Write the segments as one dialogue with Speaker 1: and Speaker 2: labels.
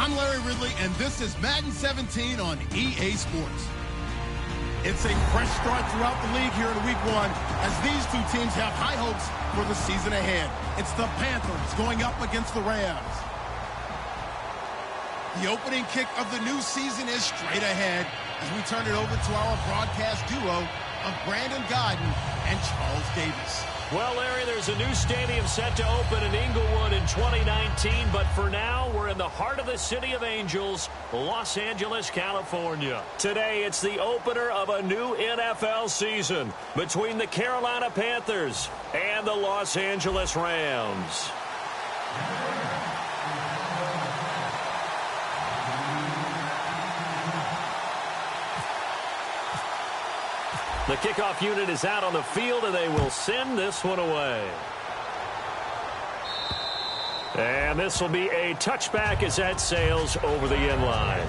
Speaker 1: I'm Larry Ridley, and this is Madden 17 on EA Sports. It's a fresh start throughout the league here in Week 1 as these two teams have high hopes for the season ahead. It's the Panthers going up against the Rams. The opening kick of the new season is straight ahead as we turn it over to our broadcast duo of Brandon Godden and Charles Davis.
Speaker 2: Well, Larry, there's a new stadium set to open in Inglewood in 2019, but for now, we're in the heart of the City of Angels, Los Angeles, California. Today, it's the opener of a new NFL season between the Carolina Panthers and the Los Angeles Rams. The kickoff unit is out on the field, and they will send this one away. And this will be a touchback as that sails over the end line.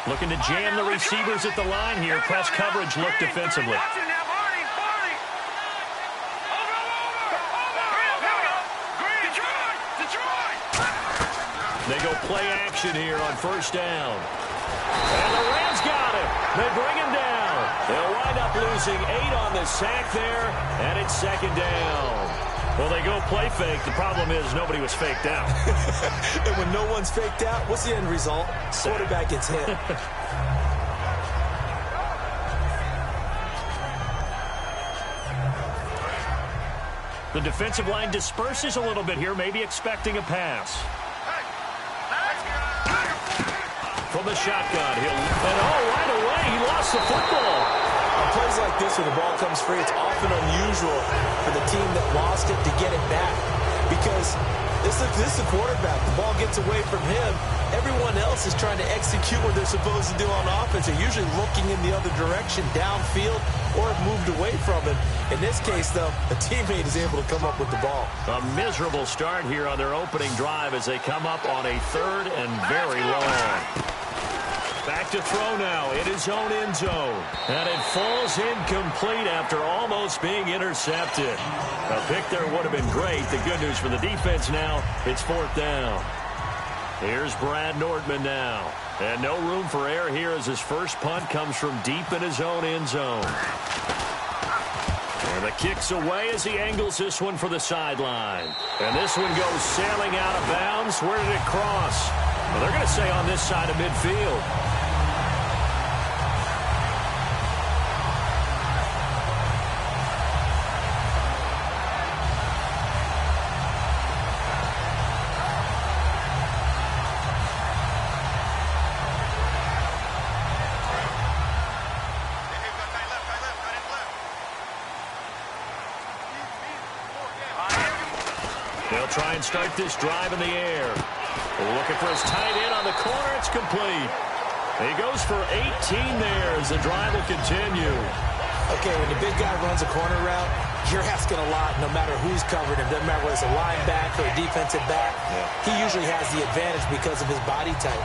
Speaker 2: Looking to jam the receivers at the line here. Press coverage look defensively. They go play action here on first down. And the Rams got him. They bring him down. They'll wind up losing 8 on the sack there, and it's second down. Well, they go play fake. The problem is nobody was faked out.
Speaker 3: And when no one's faked out, what's the end result? Quarterback gets hit.
Speaker 2: The defensive line disperses a little bit here, maybe expecting a pass. From the shotgun, right away, he lost the football.
Speaker 3: On plays like this, when the ball comes free, it's often unusual for the team that lost it to get it back. Because this is the quarterback. The ball gets away from him. Everyone else is trying to execute what they're supposed to do on offense. They're usually looking in the other direction, downfield, or have moved away from it. In this case, though, a teammate is able to come up with the ball.
Speaker 2: A miserable start here on their opening drive as they come up on a 3rd and very long. Back to throw now in his own end zone. And it falls incomplete after almost being intercepted. A pick there would have been great. The good news for the defense now, it's 4th down. Here's Brad Nordman now. And no room for error here as his first punt comes from deep in his own end zone. And the kick's away as he angles this one for the sideline. And this one goes sailing out of bounds. Where did it cross? Well, they're going to say on this side of midfield. They'll try and start this drive in the air. Looking for his tight end on the corner. It's complete. He goes for 18 there as the drive will continue.
Speaker 3: Okay, when the big guy runs a corner route, you're asking a lot no matter who's covering him. Doesn't matter whether it's a linebacker or a defensive back. He usually has the advantage because of his body type.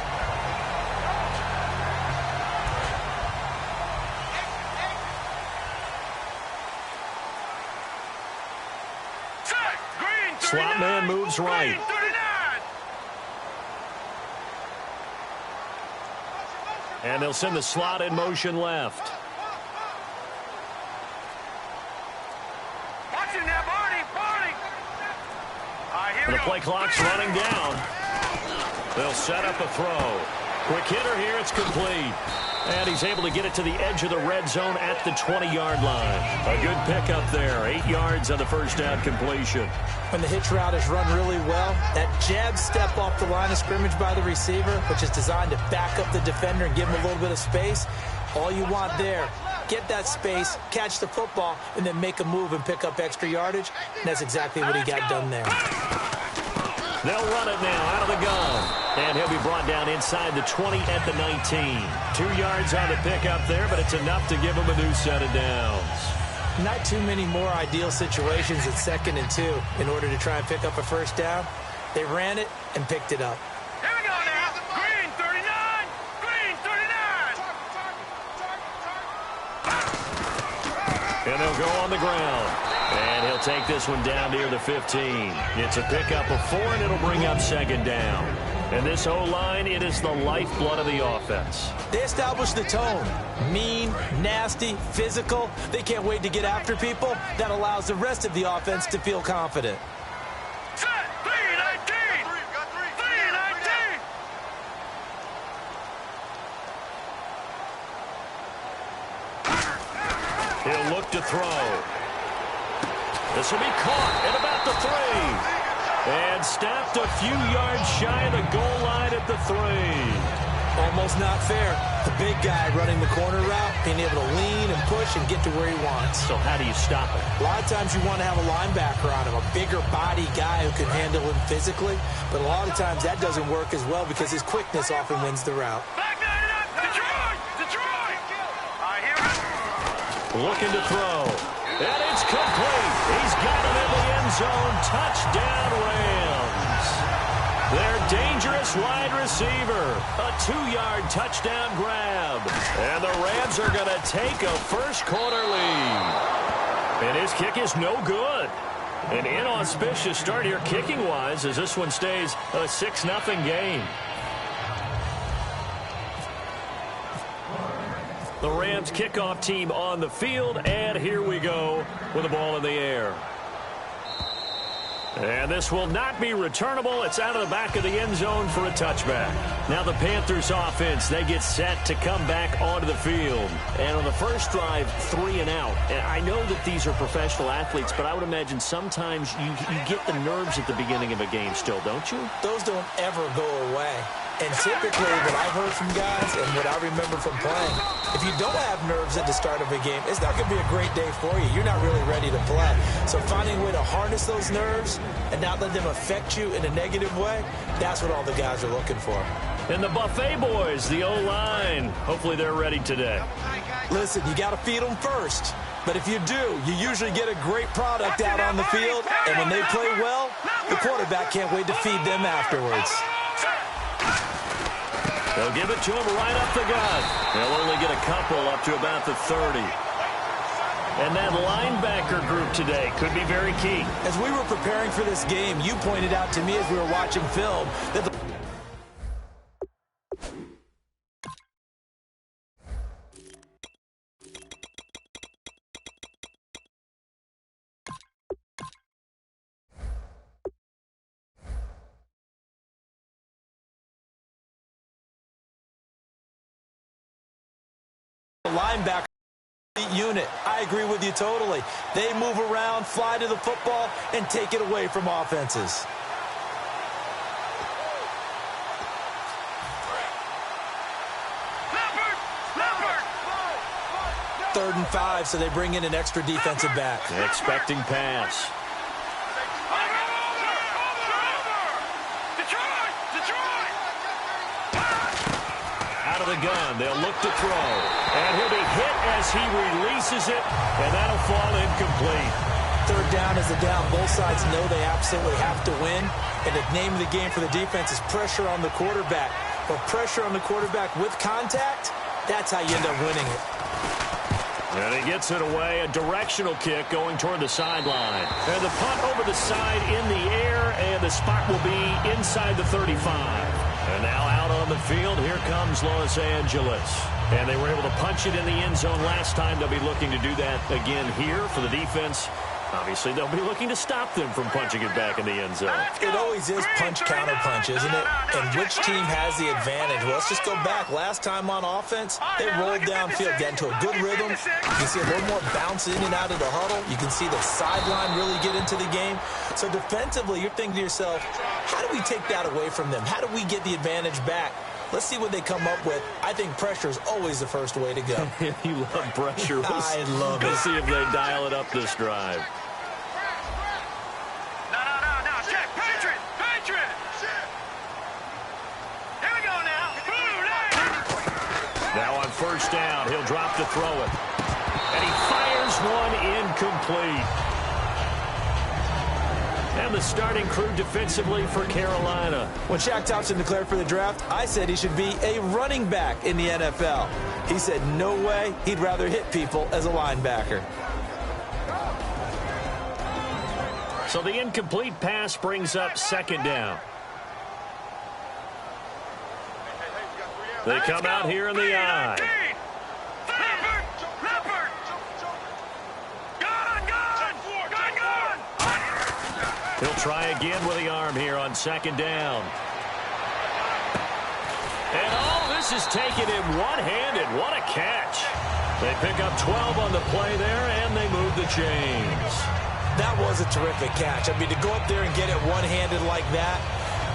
Speaker 2: Slot man moves right. And they'll send the slot in motion left. And the play clock's running down. They'll set up a throw. Quick hitter here, it's complete. And he's able to get it to the edge of the red zone at the 20-yard line. A good pickup there. 8 yards on the first down completion.
Speaker 3: When the hitch route is run really well, that jab step off the line of scrimmage by the receiver, which is designed to back up the defender and give him a little bit of space, all you want there, get that space, catch the football, and then make a move and pick up extra yardage. And that's exactly what he got done there.
Speaker 2: They'll run it now out of the gun. And he'll be brought down inside the 20 at the 19. 2 yards on the pickup there, but it's enough to give him a new set of downs.
Speaker 3: Not too many more ideal situations at 2nd and 2 in order to try and pick up a first down. They ran it and picked it up.
Speaker 4: Here we go now. Green 39. Green 39.
Speaker 2: And they'll go on the ground. And he'll take this one down near the 15. It's a pickup of 4, and it'll bring up 2nd down. And this O-line, it is the lifeblood of the offense.
Speaker 3: They establish the tone. Mean, nasty, physical. They can't wait to get after people. That allows the rest of the offense to feel confident.
Speaker 4: Set. 319. 319.
Speaker 2: He'll look to throw. This will be caught at about the 3. And stopped a few yards shy of the goal line at the 3.
Speaker 3: Almost not fair. The big guy running the corner route, being able to lean and push and get to where he wants.
Speaker 2: So how do you stop it?
Speaker 3: A lot of times you want to have a linebacker on him, a bigger body guy who can handle him physically. But a lot of times that doesn't work as well because his quickness often wins the route.
Speaker 4: Back 99. Detroit. Detroit. I hear it.
Speaker 2: Looking to throw. And it's complete. He's got it in the end zone. Touchdown, Rams. Their dangerous wide receiver. A 2-yard touchdown grab. And the Rams are going to take a first-quarter lead. And his kick is no good. An inauspicious start here kicking-wise as this one stays a 6-0 game. The Rams kickoff team on the field, and here we go with the ball in the air. And this will not be returnable. It's out of the back of the end zone for a touchback. Now the Panthers offense, they get set to come back onto the field. And on the first drive, 3 and out. And I know that these are professional athletes, but I would imagine sometimes you get the nerves at the beginning of a game still, don't you?
Speaker 3: Those don't ever go away. And typically what I've heard from guys and what I remember from playing, if you don't have nerves at the start of a game, it's not going to be a great day for you. You're not really ready to play. So finding a way to harness those nerves and not let them affect you in a negative way, that's what all the guys are looking for.
Speaker 2: And the Buffet boys, the O-line, hopefully they're ready today.
Speaker 3: Listen, you got to feed them first. But if you do, you usually get a great product out on the field. And when they play well, the quarterback can't wait to feed them afterwards.
Speaker 2: They'll give it to him right up the gut. They'll only get a couple up to about the 30. And that linebacker group today could be very key.
Speaker 3: As we were preparing for this game, you pointed out to me as we were watching film that the linebacker unit. I agree with you totally. They move around, fly to the football, and take it away from offenses. Third and 5, so they bring in an extra defensive back.
Speaker 2: Expecting pass. Out of the gun, they'll look to throw. And he'll be hit as he releases it, and that'll fall incomplete.
Speaker 3: Third down is the down. Both sides know they absolutely have to win. And the name of the game for the defense is pressure on the quarterback. But pressure on the quarterback with contact, that's how you end up winning it.
Speaker 2: And he gets it away, a directional kick going toward the sideline. And the punt over the side in the air, and the spot will be inside the 35. And now out on the field, here comes Los Angeles. And they were able to punch it in the end zone last time. They'll be looking to do that again here for the defense. Obviously, they'll be looking to stop them from punching it back in the end zone.
Speaker 3: It always is punch-counter-punch, isn't it? And which team has the advantage? Well, let's just go back. Last time on offense, they rolled downfield, got into a good rhythm. You can see a little more bounce in and out of the huddle. You can see the sideline really get into the game. So defensively, you're thinking to yourself, how do we take that away from them? How do we get the advantage back? Let's see what they come up with. I think pressure is always the first way to go.
Speaker 2: You love pressure.
Speaker 3: I love it.
Speaker 2: We'll see if they dial it up this drive.
Speaker 4: No. Check. Patriot. Here we go now.
Speaker 2: Now on first down, he'll drop to throw it. And he fires one incomplete. And the starting crew defensively for Carolina.
Speaker 3: When Shaq Thompson declared for the draft, I said he should be a running back in the NFL. He said no way, he'd rather hit people as a linebacker.
Speaker 2: So the incomplete pass brings up second down. They come out here in the eye. He'll try again with the arm here on second down. And all this is taken in one-handed. What a catch. They pick up 12 on the play there, and they move the chains.
Speaker 3: That was a terrific catch. I mean, to go up there and get it one-handed like that,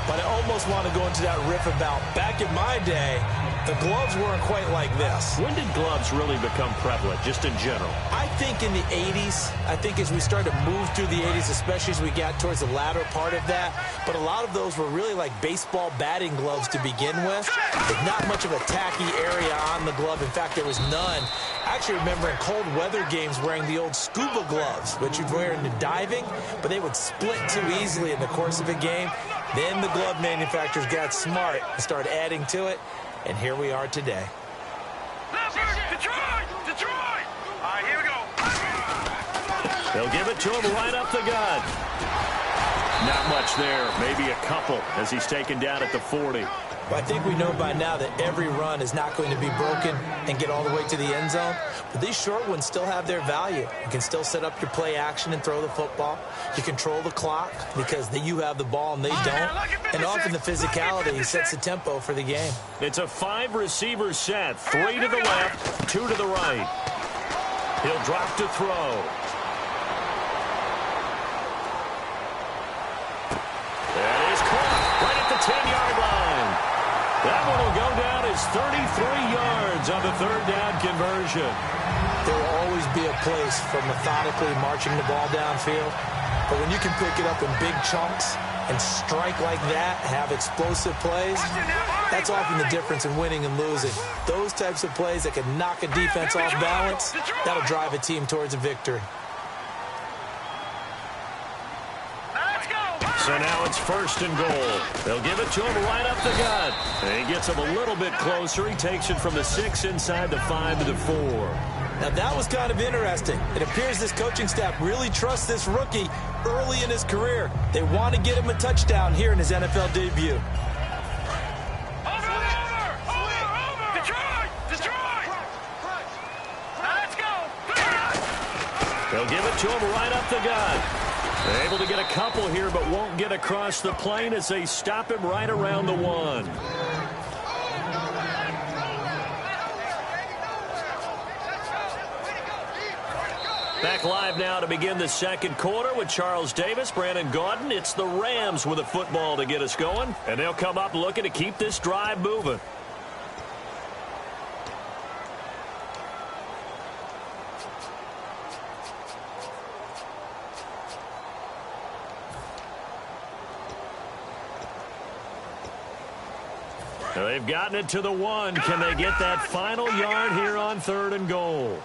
Speaker 3: but I almost want to go into that riff about back in my day, the gloves weren't quite like this.
Speaker 2: When did gloves really become prevalent, just in general?
Speaker 3: I think in the 80s. I think as we started to move through the 80s, especially as we got towards the latter part of that. But a lot of those were really like baseball batting gloves to begin with. With not much of a tacky area on the glove. In fact, there was none. I actually remember in cold weather games wearing the old scuba gloves, which you'd wear in the diving, but they would split too easily in the course of a game. Then the glove manufacturers got smart and started adding to it. And here we are today.
Speaker 4: Detroit! All right, here we go.
Speaker 2: They'll give it to him right up the gut. Not much there. Maybe a couple as he's taken down at the 40.
Speaker 3: Well, I think we know by now that every run is not going to be broken and get all the way to the end zone. But these short ones still have their value. You can still set up your play action and throw the football. You control the clock because you have the ball and they don't. And often the physicality sets the tempo for the game.
Speaker 2: It's a 5-receiver set. 3 to the left, 2 to the right. He'll drop to throw. That is caught right at the 10-yard line. That one will go down as 33 yards on the third down conversion.
Speaker 3: There will always be a place for methodically marching the ball downfield. But when you can pick it up in big chunks and strike like that, have explosive plays, that's often the difference in winning and losing. Those types of plays that can knock a defense off balance, that'll drive a team towards a victory.
Speaker 2: So now it's first and goal. They'll give it to him right up the gut. And he gets him a little bit closer. He takes it from the 6 inside the 5 to the 4.
Speaker 3: Now that was kind of interesting. It appears this coaching staff really trusts this rookie early in his career. They want to get him a touchdown here in his NFL debut.
Speaker 4: Over! Detroit! Now let's go!
Speaker 2: They'll give it to him right up the gut. They're able to get a couple here, but won't get across the plane as they stop him right around the 1. Back live now to begin the second quarter with Charles Davis, Brandon Gaudin. It's the Rams with a football to get us going, and they'll come up looking to keep this drive moving. They've gotten it to the 1. Can they get that final yard here on third and goal?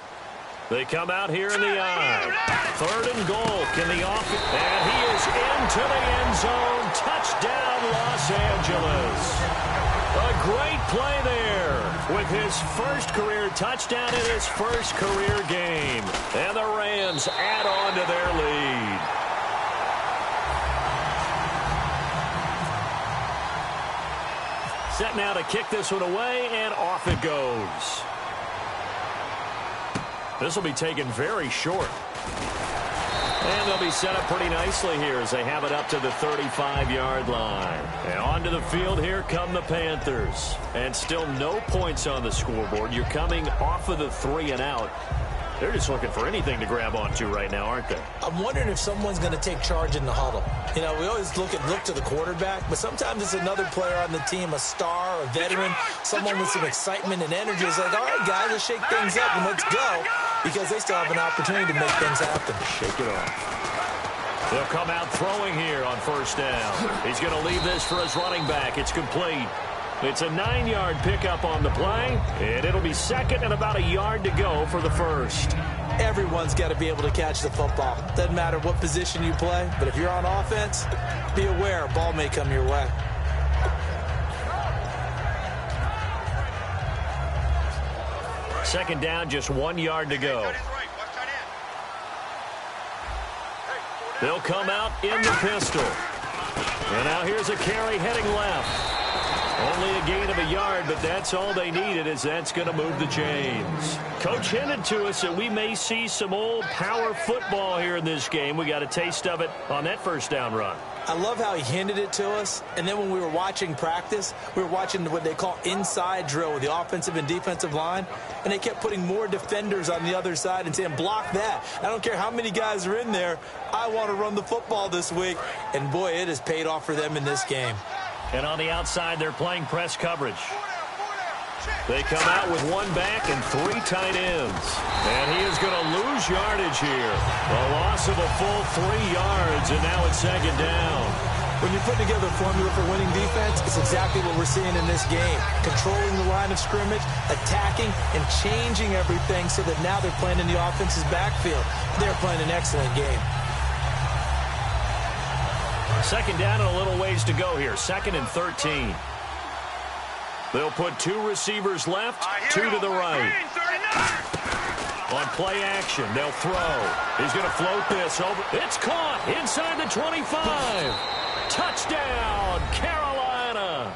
Speaker 2: They come out here in the eye. Third and goal. Can the offense? And he is into the end zone. Touchdown, Los Angeles. A great play there with his first career touchdown in his first career game. And the Rams add on to their lead. Set now to kick this one away, and off it goes. This will be taken very short. And they'll be set up pretty nicely here as they have it up to the 35-yard line. And onto the field, here come the Panthers. And still no points on the scoreboard. You're coming off of the 3 and out. They're just looking for anything to grab onto right now, aren't they?
Speaker 3: I'm wondering if someone's going to take charge in the huddle. You know, we always look to the quarterback, but sometimes it's another player on the team, a star, a veteran, someone with some excitement and energy. It's like, all right, guys, let's shake things up and let's go, because they still have an opportunity to make things happen.
Speaker 2: Shake it off. They'll come out throwing here on first down. He's going to leave this for his running back. It's complete. It's a 9-yard pickup on the play, and it'll be second and about a yard to go for the first.
Speaker 3: Everyone's got to be able to catch the football. Doesn't matter what position you play, but if you're on offense, be aware a ball may come your way.
Speaker 2: Second down, just 1 yard to go. They'll come out in the pistol. And now here's a carry heading left. Only a gain of a yard, but that's all they needed, as that's going to move the chains. Coach hinted to us that we may see some old power football here in this game. We got a taste of it on that first down run.
Speaker 3: I love how he hinted it to us, and then when we were watching practice, we were watching what they call inside drill with the offensive and defensive line, and they kept putting more defenders on the other side and saying, block that. I don't care how many guys are in there. I want to run the football this week, and boy, it has paid off for them in this game.
Speaker 2: And on the outside, they're playing press coverage. They come out with 1 back and 3 tight ends. And he is going to lose yardage here. A loss of a full 3 yards, and now it's second down.
Speaker 3: When you put together a formula for winning defense, it's exactly what we're seeing in this game. Controlling the line of scrimmage, attacking, and changing everything so that now they're playing in the offense's backfield. They're playing an excellent game.
Speaker 2: Second down and a little ways to go here. 2nd and 13. They'll put 2 receivers left, 2 to the right. On play action, they'll throw. He's going to float this over. It's caught inside the 25. Touchdown, Carolina.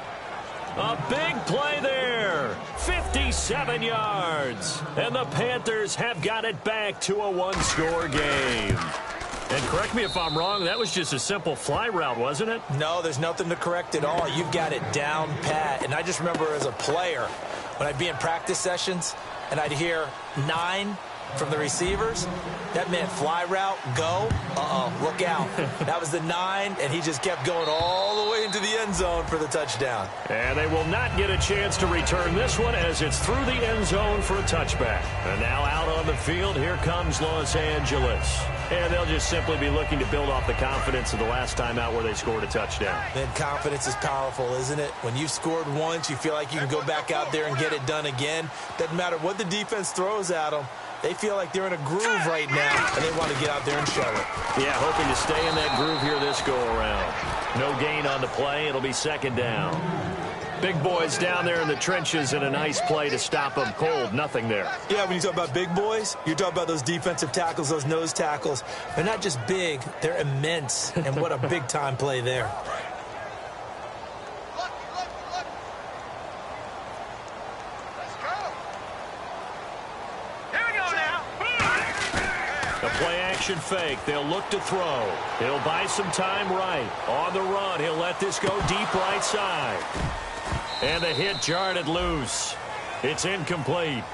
Speaker 2: A big play there. 57 yards. And the Panthers have got it back to a 1-score game. And correct me if I'm wrong, that was just a simple fly route, wasn't it?
Speaker 3: No, there's nothing to correct at all. You've got it down pat. And I just remember as a player, when I'd be in practice sessions and I'd hear 9 from the receivers, that meant fly route, go, look out. That was the 9, and he just kept going all the way into the end zone for the touchdown.
Speaker 2: And they will not get a chance to return this one as it's through the end zone for a touchback. And now out on the field, here comes Los Angeles. And they'll just simply be looking to build off the confidence of the last time out where they scored a touchdown.
Speaker 3: Then confidence is powerful, isn't it? When you've scored once, you feel like you can go back out there and get it done again. Doesn't matter what the defense throws at them. They feel like they're in a groove right now, and they want to get out there and show it.
Speaker 2: Yeah, hoping to stay in that groove here this go-around. No gain on the play. It'll be second down. Big boys down there in the trenches, and a nice play to stop them cold. Nothing there.
Speaker 3: Yeah, when you talk about big boys, you're talking about those defensive tackles, those nose tackles. They're not just big, they're immense, and what a big-time play there.
Speaker 2: Play-action fake. They'll look to throw. He'll buy some time right. On the run, he'll let this go deep right side. And the hit jarred it loose. It's incomplete.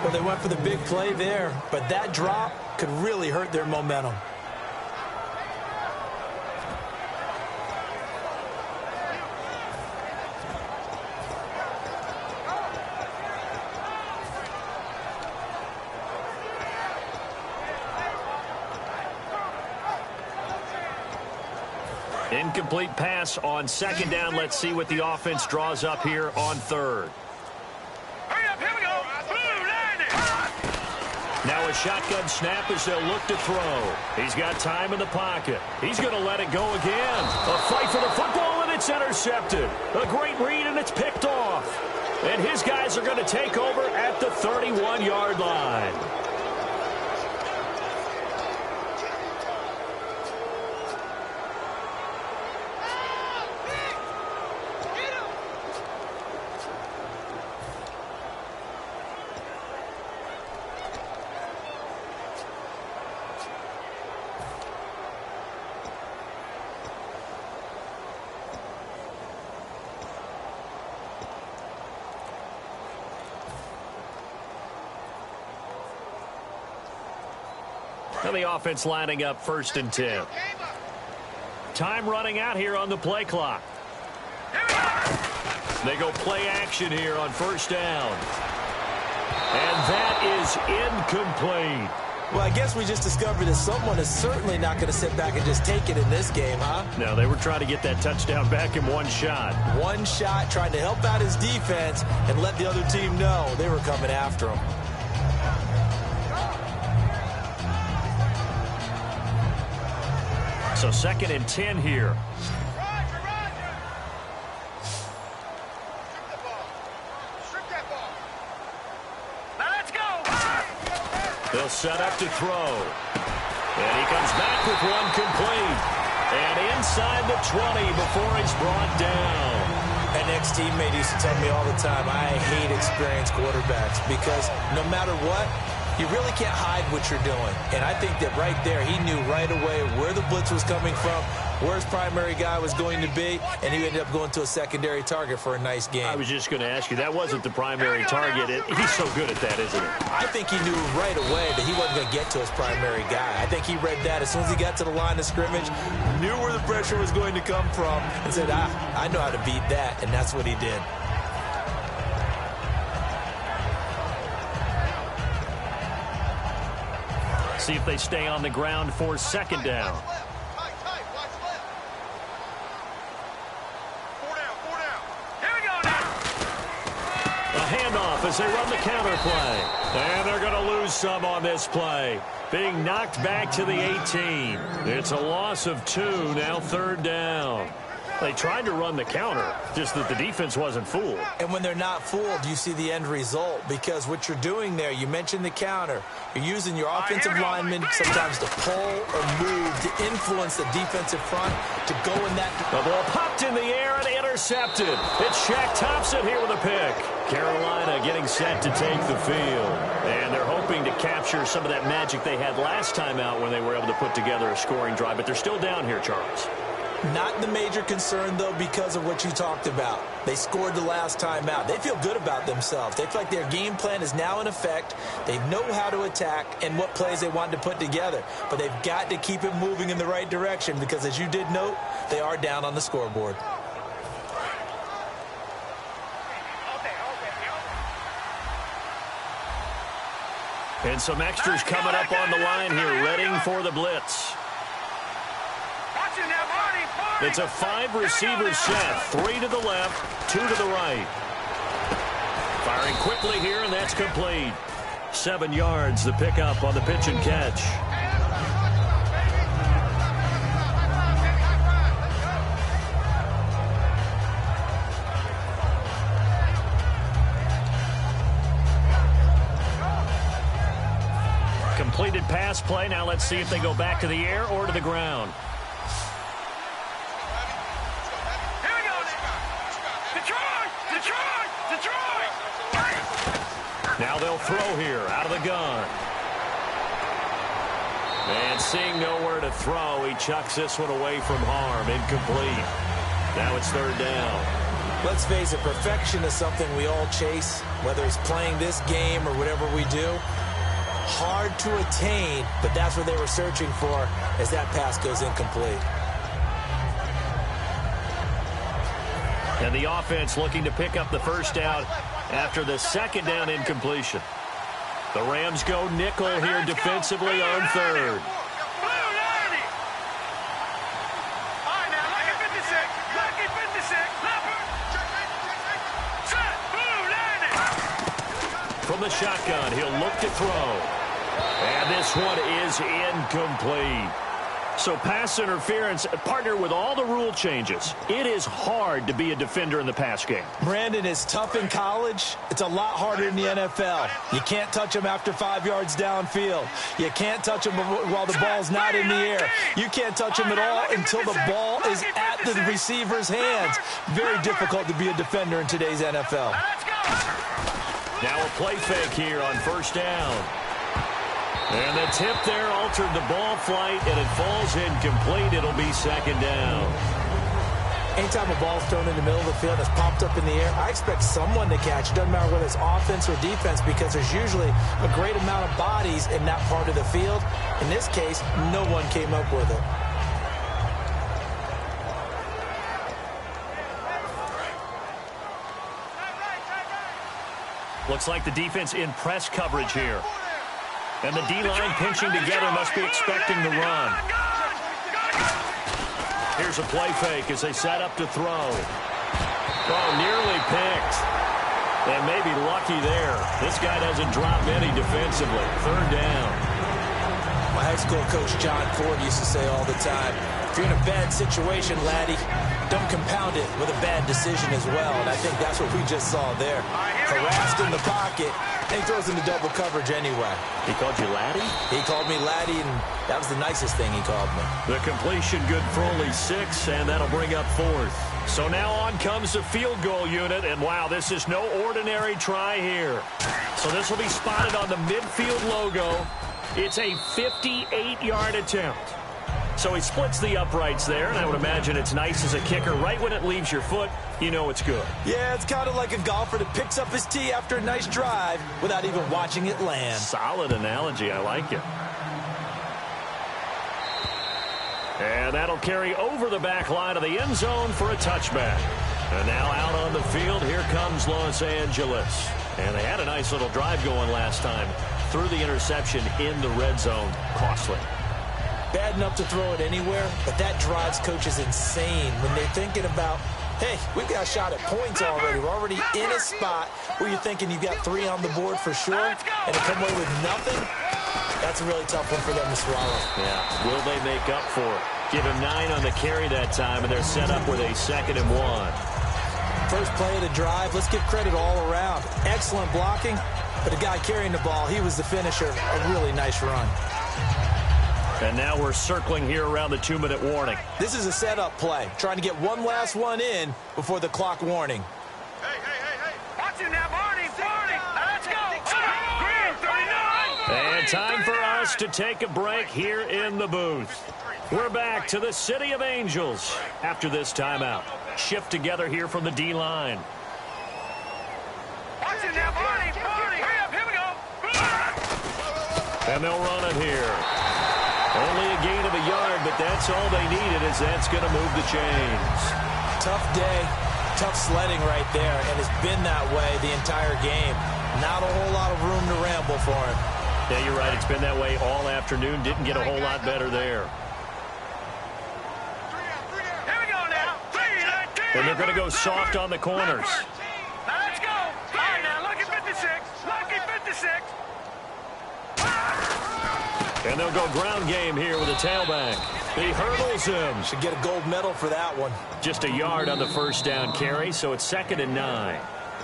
Speaker 3: Well, they went for the big play there, but that drop could really hurt their momentum.
Speaker 2: Incomplete pass on second down. Let's see what the offense draws up here on third.
Speaker 4: Hurry up, here we go. Blue, landing.
Speaker 2: Now a shotgun snap as they'll look to throw. He's got time in the pocket. He's going to let it go again. A fight for the football, and it's intercepted. A great read, and it's picked off. And his guys are going to take over at the 31-yard line. And the offense lining up 1st and 10. Time running out here on the play clock. They go play action here on 1st down. And that is incomplete.
Speaker 3: Well, I guess we just discovered that someone is certainly not going to sit back and just take it in this game, huh?
Speaker 2: No, they were trying to get that touchdown back in one shot.
Speaker 3: One shot, trying to help out his defense and let the other team know they were coming after him.
Speaker 2: So 2nd and 10 here. They'll set up to throw. And he comes back with one complete. And inside the 20 before he's brought down.
Speaker 3: An ex-teammate used to tell me all the time, I hate experienced quarterbacks because no matter what, you really can't hide what you're doing. And I think that right there, he knew right away where the blitz was coming from, where his primary guy was going to be, and he ended up going to a secondary target for a nice game.
Speaker 2: I was just going to ask you, that wasn't the primary target. He's so good at that, isn't he?
Speaker 3: I think he knew right away that he wasn't going to get to his primary guy. I think he read that as soon as he got to the line of scrimmage, knew where the pressure was going to come from, and said, I know how to beat that, and that's what he did.
Speaker 2: See if they stay on the ground for 2nd down. A handoff as they run the counter play. And they're going to lose some on this play. Being knocked back to the 18. It's a loss of 2, now 3rd down. They tried to run the counter, just that the defense wasn't fooled.
Speaker 3: And when they're not fooled, you see the end result. Because what you're doing there, you mentioned the counter. You're using your offensive linemen sometimes to pull or move to influence the defensive front to go in that.
Speaker 2: The ball popped in the air and intercepted. It's Shaq Thompson here with a pick. Carolina getting set to take the field. And they're hoping to capture some of that magic they had last time out when they were able to put together a scoring drive. But they're still down here, Charles.
Speaker 3: Not the major concern, though, because of what you talked about. They scored the last time out. They feel good about themselves. They feel like their game plan is now in effect. They know how to attack and what plays they want to put together. But they've got to keep it moving in the right direction because, as you did note, they are down on the scoreboard.
Speaker 2: And some extras coming up on the line here, readying for the blitz. It's a 5-receiver set. 3 to the left, 2 to the right. Firing quickly here, and that's complete. 7 yards, the pickup on the pitch and catch. Completed pass play. Now let's see if they go back to the air or to the ground. Now they'll throw here out of the gun. And seeing nowhere to throw, he chucks this one away from harm. Incomplete. Now it's 3rd down.
Speaker 3: Let's face it, perfection is something we all chase, whether it's playing this game or whatever we do. Hard to attain, but that's what they were searching for as that pass goes incomplete.
Speaker 2: And the offense looking to pick up the 1st down after the 2nd down incompletion. The Rams go nickel here defensively on 3rd. From the shotgun, he'll look to throw. And this one is incomplete. So pass interference, partner with all the rule changes. It is hard to be a defender in the pass game.
Speaker 3: Brandon, is tough in college. It's a lot harder in the NFL. You can't touch them after 5 yards downfield. You can't touch them while the ball's not in the air. You can't touch them at all until the ball is at the receiver's hands. Very difficult to be a defender in today's NFL.
Speaker 2: Now a play fake here on 1st down. And the tip there altered the ball flight, and it falls incomplete. It'll be 2nd down.
Speaker 3: Anytime a ball's thrown in the middle of the field that's popped up in the air, I expect someone to catch. It doesn't matter whether it's offense or defense because there's usually a great amount of bodies in that part of the field. In this case, no one came up with it.
Speaker 2: Looks like the defense in press coverage here. And the D-line pinching together must be expecting the run. Here's a play fake as they set up to throw. Oh, nearly picked. And maybe lucky there. This guy doesn't drop many defensively. Third down.
Speaker 3: My high school coach John Ford used to say all the time, if you're in a bad situation, laddie, don't compound it with a bad decision as well. And I think that's what we just saw there. Harassed in the pocket, and he throws into double coverage anyway.
Speaker 2: He called you laddie?
Speaker 3: He called me laddie, and that was the nicest thing he called me.
Speaker 2: The completion good for only 6, and that'll bring up 4th. So now on comes the field goal unit, and wow, this is no ordinary try here. So this will be spotted on the midfield logo. It's a 58-yard attempt. So he splits the uprights there, and I would imagine it's nice as a kicker. Right when it leaves your foot, you know it's good.
Speaker 3: Yeah, it's kind of like a golfer that picks up his tee after a nice drive without even watching it land.
Speaker 2: Solid analogy. I like it. And that'll carry over the back line of the end zone for a touchback. And now out on the field, here comes Los Angeles. And they had a nice little drive going last time. Threw the interception in the red zone. Costly.
Speaker 3: Bad enough to throw it anywhere, but that drives coaches insane when they're thinking about, hey, we've got a shot at points already. We're already in a spot where you're thinking you've got 3 on the board for sure, and to come away with nothing, that's a really tough one for them to swallow.
Speaker 2: Yeah, will they make up for it? Give him 9 on the carry that time, and they're set up with a 2nd and 1.
Speaker 3: First play of the drive, let's give credit all around. Excellent blocking, but the guy carrying the ball, he was the finisher. A really nice run.
Speaker 2: And now we're circling here around the 2-minute warning.
Speaker 3: This is a setup play, trying to get one last one in before the clock warning.
Speaker 4: Hey. Watch it now, Barney. Let's go. Green, 39.
Speaker 2: And time for us to take a break here in the booth. We're back to the City of Angels after this timeout. Shift together here from the D-line.
Speaker 4: Watch it now, Barney. Hurry up, here we go.
Speaker 2: And they'll run it here. Only a gain of a yard, but that's all they needed, as that's going to move the chains.
Speaker 3: Tough day, tough sledding right there, and it's been that way the entire game. Not a whole lot of room to ramble for him.
Speaker 2: Yeah, you're right. It's been that way all afternoon. Didn't get a whole lot better there.
Speaker 4: Here we go now.
Speaker 2: And they're going to go soft on the corners.
Speaker 4: Now let's go. All right, now, lucky 56. Lucky 56.
Speaker 2: And they'll go ground game here with a tailback. He hurdles him.
Speaker 3: Should get a gold medal for that one.
Speaker 2: Just a yard on the first down carry, so it's 2nd and 9.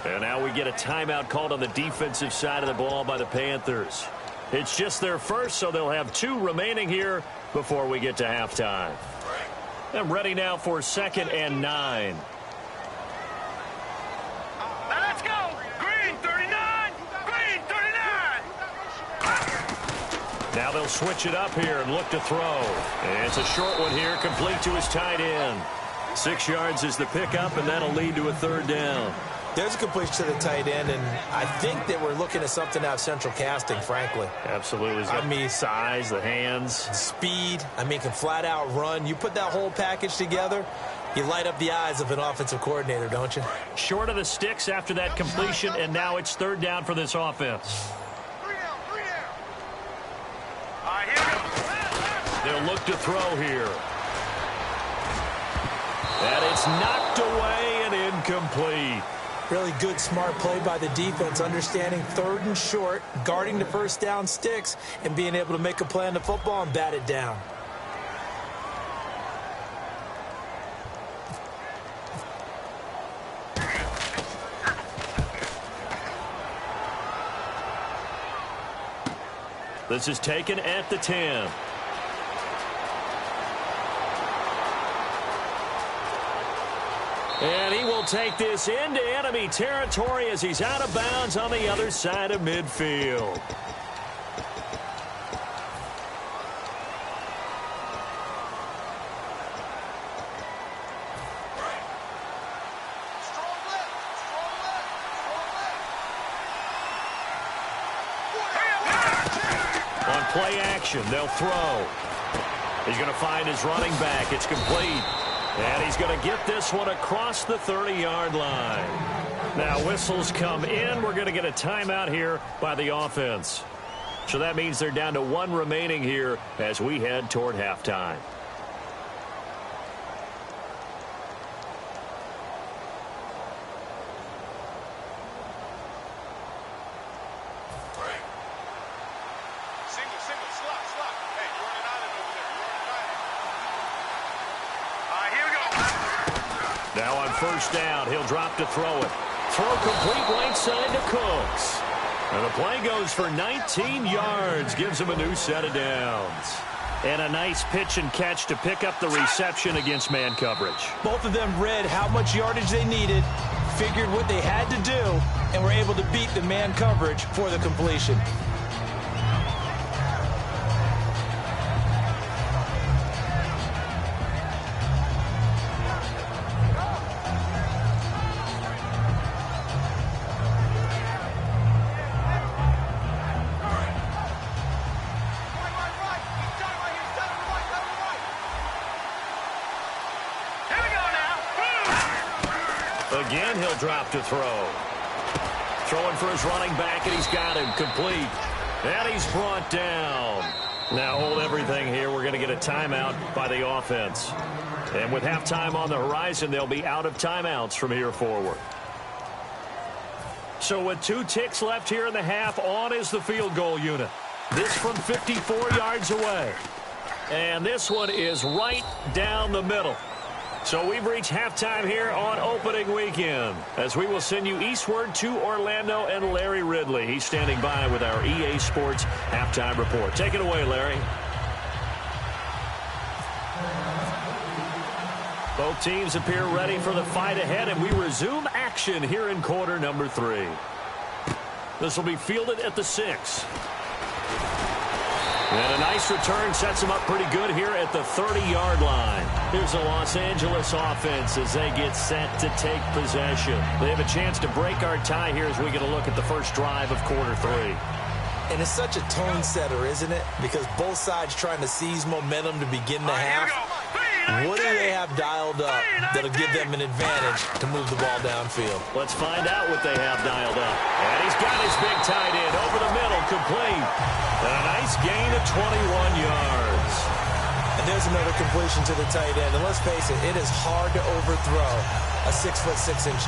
Speaker 2: And now we get a timeout called on the defensive side of the ball by the Panthers. It's just their first, so they'll have 2 remaining here before we get to halftime. I'm ready now for 2nd and 9.
Speaker 4: Now let's go. Green, 39. Green, 39.
Speaker 2: Now they'll switch it up here and look to throw. And it's a short one here, complete to his tight end. 6 yards is the pickup, and that'll lead to a 3rd down.
Speaker 3: There's a completion to the tight end, and I think that we're looking at something out of central casting, frankly.
Speaker 2: Absolutely. I mean, size, the hands.
Speaker 3: Speed. I mean, can flat out run. You put that whole package together, you light up the eyes of an offensive coordinator, don't you?
Speaker 2: Short of the sticks after that completion, and now it's 3rd down for this offense.
Speaker 4: All right, here we go.
Speaker 2: They'll look to throw here. And it's knocked away and incomplete.
Speaker 3: Really good, smart play by the defense, understanding 3rd and short, guarding the first down sticks, and being able to make a play on the football and bat it down.
Speaker 2: This is taken at the 10. And he will take this into enemy territory as he's out of bounds on the other side of midfield. play action. They'll throw. He's going to find his running back. It's complete. And he's going to get this one across the 30-yard line. Now, whistles come in. We're going to get a timeout here by the offense. So that means they're down to one remaining here as we head toward halftime. Now on first down, he'll drop to throw it. Throw complete right side to Cooks. And the play goes for 19 yards, gives him a new set of downs. And a nice pitch and catch to pick up the reception against man coverage.
Speaker 3: Both of them read how much yardage they needed, figured what they had to do, and were able to beat the man coverage for the completion.
Speaker 2: Again, he'll drop to throw. Throwing for his running back, and he's got him complete. And he's brought down. Now hold everything here. We're going to get a timeout by the offense. And with halftime on the horizon, they'll be out of timeouts from here forward. So with 2 ticks left here in the half, on is the field goal unit. This from 54 yards away. And this one is right down the middle. So we've reached halftime here on opening weekend as we will send you eastward to Orlando and Larry Ridley. He's standing by with our EA Sports halftime report. Take it away, Larry. Both teams appear ready for the fight ahead, and we resume action here in quarter number 3. This will be fielded at the 6. And a nice return sets them up pretty good here at the 30-yard line. Here's the Los Angeles offense as they get set to take possession. They have a chance to break our tie here as we get a look at the first drive of quarter 3.
Speaker 3: And it's such a tone setter, isn't it? Because both sides trying to seize momentum to begin the half. What do they have dialed up that'll give them an advantage to move the ball downfield?
Speaker 2: Let's find out what they have dialed up. And he's got his big tight end over the middle, complete. And a nice gain of 21 yards.
Speaker 3: And there's another completion to the tight end. And let's face it, it is hard to overthrow a 6'6"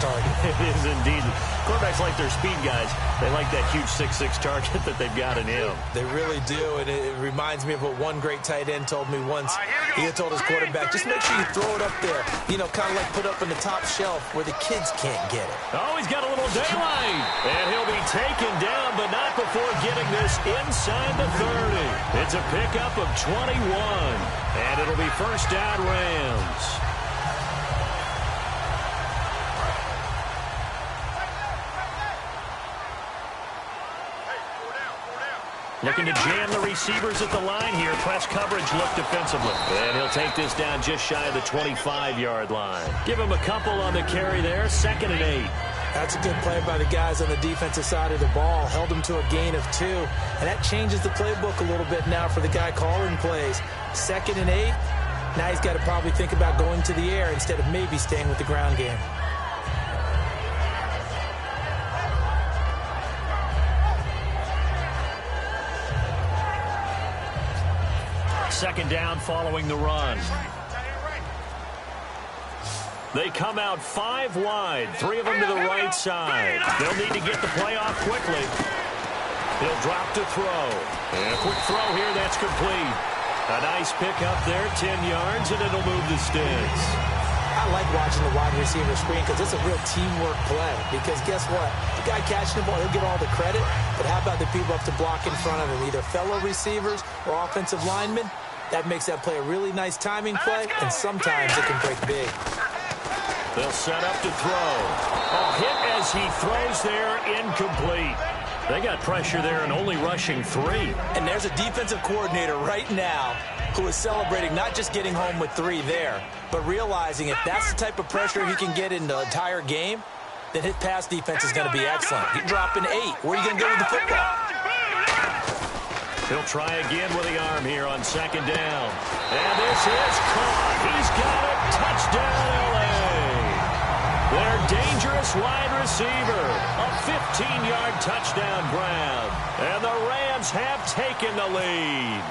Speaker 3: target.
Speaker 2: It is indeed. Quarterbacks like their speed guys. They like that huge 6'6" target that they've got in him.
Speaker 3: They really do, and it reminds me of what one great tight end told me once. He had told his quarterback, just make sure you throw it up there, you know, kind of like put up in the top shelf where the kids can't get it.
Speaker 2: Oh, he's got a little daylight. And he'll be taken down, but not before getting this inside the 30. It's a pickup of 21, and it'll be first down Rams. Looking to jam the receivers at the line here. Press coverage look defensively. And he'll take this down just shy of the 25-yard line. Give him a couple on the carry there. 2nd and 8.
Speaker 3: That's a good play by the guys on the defensive side of the ball. Held him to a gain of 2. And that changes the playbook a little bit now for the guy calling plays. 2nd and 8. Now he's got to probably think about going to the air instead of maybe staying with the ground game.
Speaker 2: Second down following the run. They come out 5 wide, 3 of them to the right side. They'll need to get the play off quickly. He'll drop to throw. And a quick throw here, that's complete. A nice pickup there, 10 yards, and it'll move the sticks.
Speaker 3: I like watching the wide receiver screen because it's a real teamwork play. Because guess what? The guy catching the ball, he'll get all the credit. But how about the people up to block in front of him, either fellow receivers or offensive linemen? That makes that play a really nice timing play, and sometimes it can break big.
Speaker 2: They'll set up to throw. A hit as he throws there, incomplete. They got pressure there and only rushing 3.
Speaker 3: And there's a defensive coordinator right now who is celebrating not just getting home with 3 there, but realizing if that's the type of pressure he can get in the entire game, then his pass defense is going to be excellent. You're dropping 8. Where are you going to go with the football?
Speaker 2: He'll try again with the arm here on second down. And this is caught. He's got it. Touchdown, L.A. Their dangerous wide receiver. A 15-yard touchdown grab. And the Rams have taken the lead.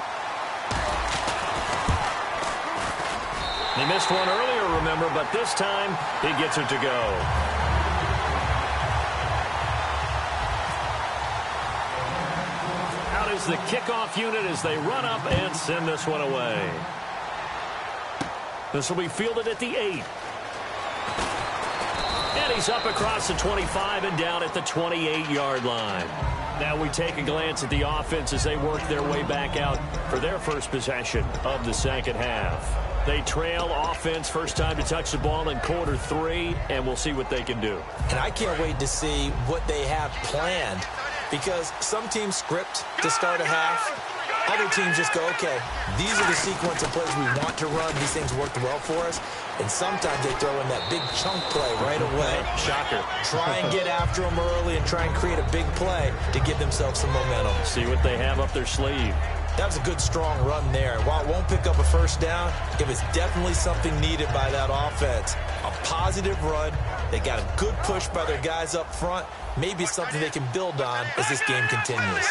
Speaker 2: He missed one earlier, remember, but this time he gets it to go. Out is the kickoff unit as they run up and send this one away. This will be fielded at the 8. And he's up across the 25 and down at the 28-yard line. Now we take a glance at the offense as they work their way back out for their first possession of the second half. They trail offense first time to touch the ball in quarter 3, and we'll see what they can do.
Speaker 3: And I can't wait to see what they have planned, because some teams script to start a half. Other teams just go, okay, these are the sequence of plays we want to run. These things worked well for us. And sometimes they throw in that big chunk play right away.
Speaker 2: Shocker.
Speaker 3: Try and get after them early and try and create a big play to give themselves some momentum.
Speaker 2: See what they have up their sleeve.
Speaker 3: That was a good, strong run there. And while it won't pick up a first down, it was definitely something needed by that offense. A positive run. They got a good push by their guys up front. Maybe something they can build on as this game continues.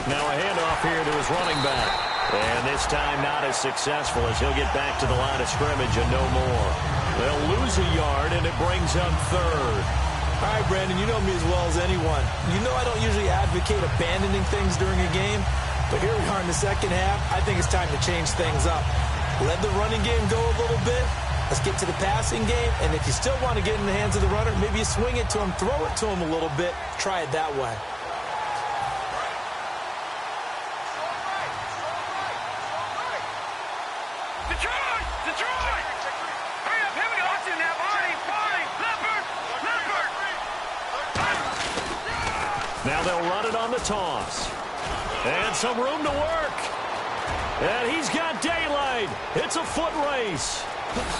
Speaker 2: Now a handoff here to his running back. And this time not as successful as he'll get back to the line of scrimmage and no more. They'll lose a yard, and it brings up third.
Speaker 3: All right, Brandon, you know me as well as anyone. You know I don't usually advocate abandoning things during a game, but here we are in the second half. I think it's time to change things up. Let the running game go a little bit. Let's get to the passing game, and if you still want to get in the hands of the runner, maybe you swing it to him, throw it to him a little bit. Try it that way.
Speaker 2: Now they'll run it on the toss. And some room to work. And he's got daylight. It's a foot race.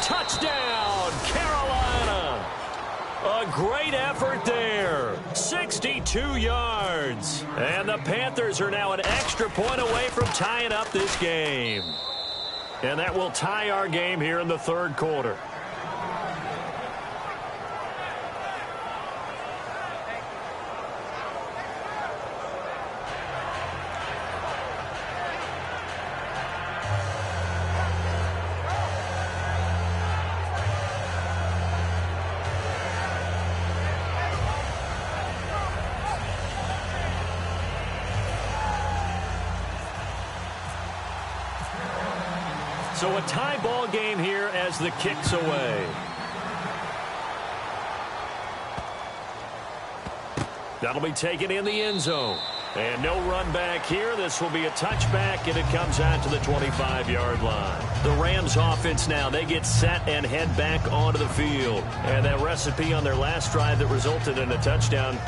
Speaker 2: Touchdown, Carolina. A great effort there. 62 yards. And the Panthers are now an extra point away from tying up this game. And that will tie our game here in the third quarter. So a tie ball game here as the kick's away. That'll be taken in the end zone. And no run back here. This will be a touchback, and it comes out to the 25-yard line. The Rams offense now, they get set and head back onto the field. And that recipe on their last drive that resulted in a touchdown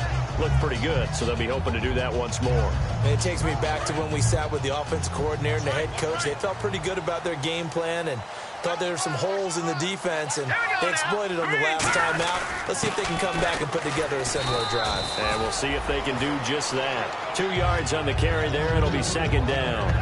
Speaker 2: looked pretty good, so they'll be hoping to do that once more.
Speaker 3: And it takes me back to when we sat with the offensive coordinator and the head coach. They felt pretty good about their game plan and thought there were some holes in the defense, and they exploited them the last time out. Let's see if they can come back and put together a similar drive.
Speaker 2: And we'll see if they can do just that. 2 yards on the carry there. It'll be second down.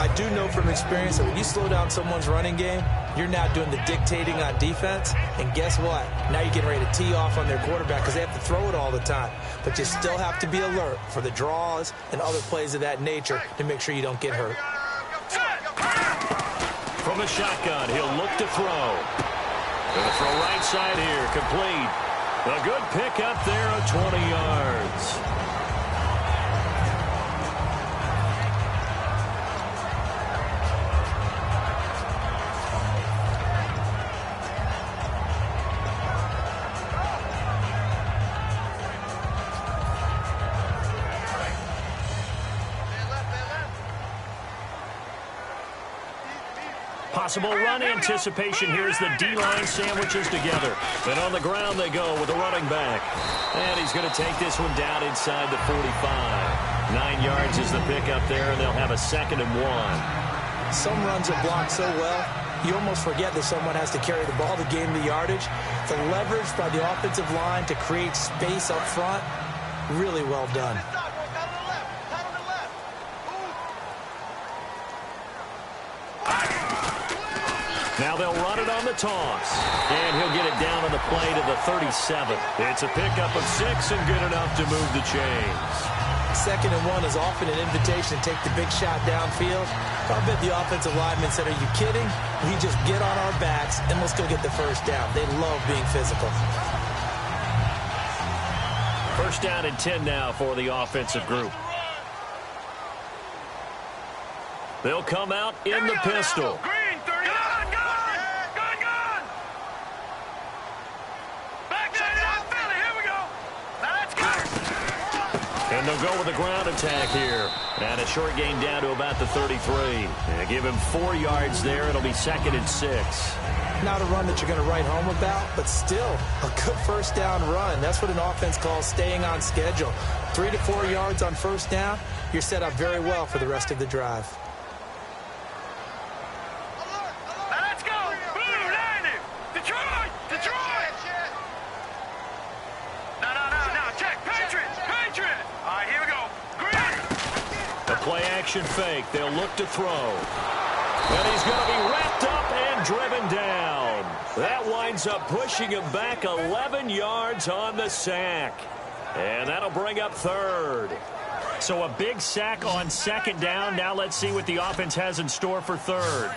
Speaker 3: I do know from experience that when you slow down someone's running game, you're now doing the dictating on defense. And guess what? Now you're getting ready to tee off on their quarterback because they have to throw it all the time. But you still have to be alert for the draws and other plays of that nature to make sure you don't get hurt.
Speaker 2: From a shotgun, he'll look to throw. Gonna throw right side here, complete. A good pick up there of 20 yards. Possible run anticipation. Here's the D-line sandwiches together. And on the ground they go with the running back. And he's going to take this one down inside the 45. 9 yards is the pickup there, and they'll have a 2nd and 1.
Speaker 3: Some runs are blocked so well, you almost forget that someone has to carry the ball to gain the yardage. The leverage by the offensive line to create space up front, Really well done.
Speaker 2: Now they'll run it on the toss. And he'll get it down on the play to the 37. It's a pickup of 6 and good enough to move the chains.
Speaker 3: 2nd and 1 is often an invitation to take the big shot downfield. I bet the offensive lineman said, are you kidding? We just get on our backs and let's go get the first down. They love being physical.
Speaker 2: First down and 10 now for the offensive group. They'll come out in the pistol.
Speaker 4: Green, 30. Gun. Back down, Philly. Here we go. Now let's go.
Speaker 2: And they'll go with a ground attack here. And a short gain down to about the 33. And give him 4 yards there. It'll be 2nd and 6.
Speaker 3: Not a run that you're going to write home about, but still a good first down run. That's what an offense calls staying on schedule. 3 to 4 yards on first down. You're set up very well for the rest of the drive.
Speaker 4: Now let's go. Blue 90. Detroit. No. Check. Patriots. All right, here we go. Green.
Speaker 2: A play action fake. They'll look to throw. And he's going to be wrapped up and driven down. That winds up pushing him back 11 yards on the sack. And that'll bring up 3rd. So a big sack on 2nd down. Now let's see what the offense has in store for 3rd.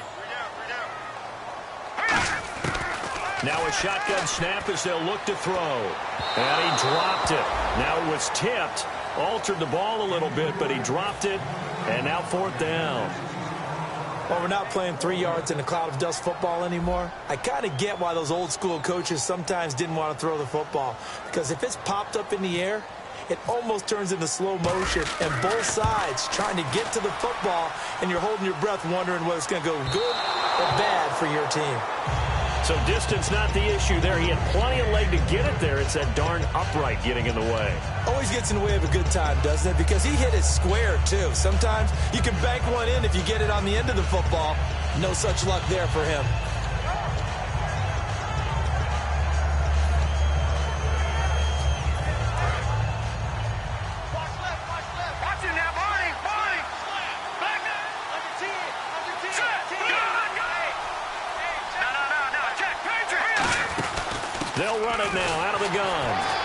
Speaker 2: Now a shotgun snap as they'll look to throw. And he dropped it. Now it was tipped. Altered the ball a little bit, but he dropped it. And now 4th down.
Speaker 3: Well, we're not playing 3 yards in a cloud of dust football anymore. I kind of get why those old school coaches sometimes didn't want to throw the football. Because if it's popped up in the air, it almost turns into slow motion. And both sides trying to get to the football, and you're holding your breath wondering whether it's going to go good or bad for your team.
Speaker 2: So distance not the issue there. He had plenty of leg to get it there. It's that darn upright getting in the way.
Speaker 3: Always gets in the way of a good time, doesn't it? Because he hit it square, too. Sometimes you can bank one in if you get it on the end of the football. No such luck there for him.
Speaker 4: Watch him now, Barney. Back up. No. Check. Patriots.
Speaker 2: They'll run it now out of the gun.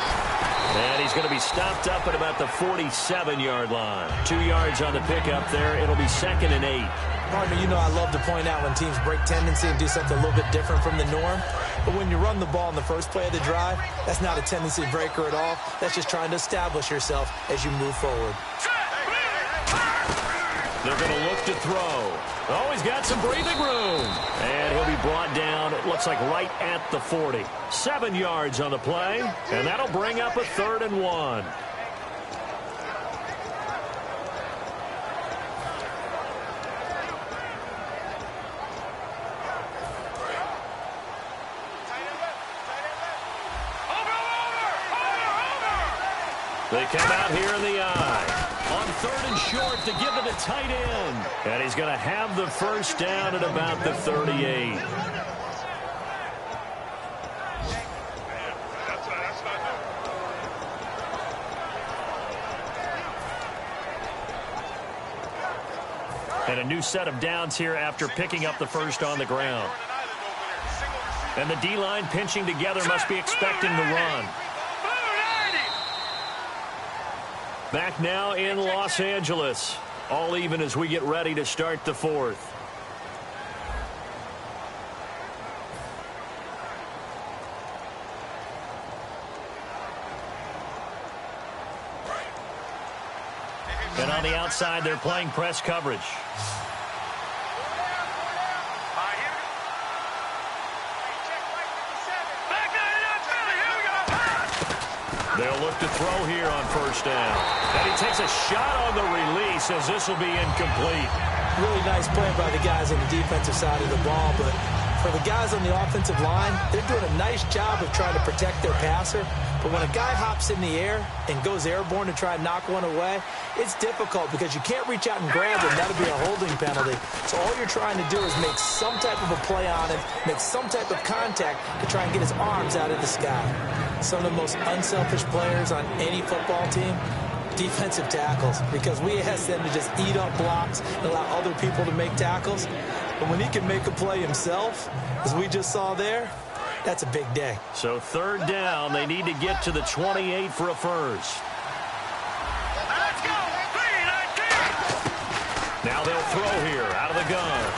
Speaker 2: And he's going to be stopped up at about the 47-yard line. 2 yards on the pickup there. It'll be 2nd and 8.
Speaker 3: Partner, you know I love to point out when teams break tendency and do something a little bit different from the norm. But when you run the ball in the first play of the drive, that's not a tendency breaker at all. That's just trying to establish yourself as you move forward.
Speaker 2: They're going to look to throw. Oh, he's got some breathing room. And he'll be brought down, it looks like right at the 40. 7 yards on the play, and that'll bring up a 3rd and 1. They come out here in the eye. On 3rd and short to give it to tight end. And he's going to have the first down at about the 38. And a new set of downs here after picking up the first on the ground. And the D-line pinching together must be expecting the run. Back now in Los Angeles. All even as we get ready to start the 4th. And on the outside, they're playing press coverage. They'll look to throw here on first down. And he takes a shot on the release as this will be incomplete.
Speaker 3: Really nice play by the guys on the defensive side of the ball, but for the guys on the offensive line, they're doing a nice job of trying to protect their passer. But when a guy hops in the air and goes airborne to try and knock one away, it's difficult because you can't reach out and grab him. That'll be a holding penalty. So all you're trying to do is make some type of a play on him, make some type of contact to try and get his arms out of the sky. some of the most unselfish players on any football team? Defensive tackles, because we ask them to just eat up blocks and allow other people to make tackles. But when he can make a play himself, as we just saw there, that's a big day.
Speaker 2: So third down, they need to get to the 28 for a first.
Speaker 4: Let's go. 3-19.
Speaker 2: Now they'll throw here out of the gun.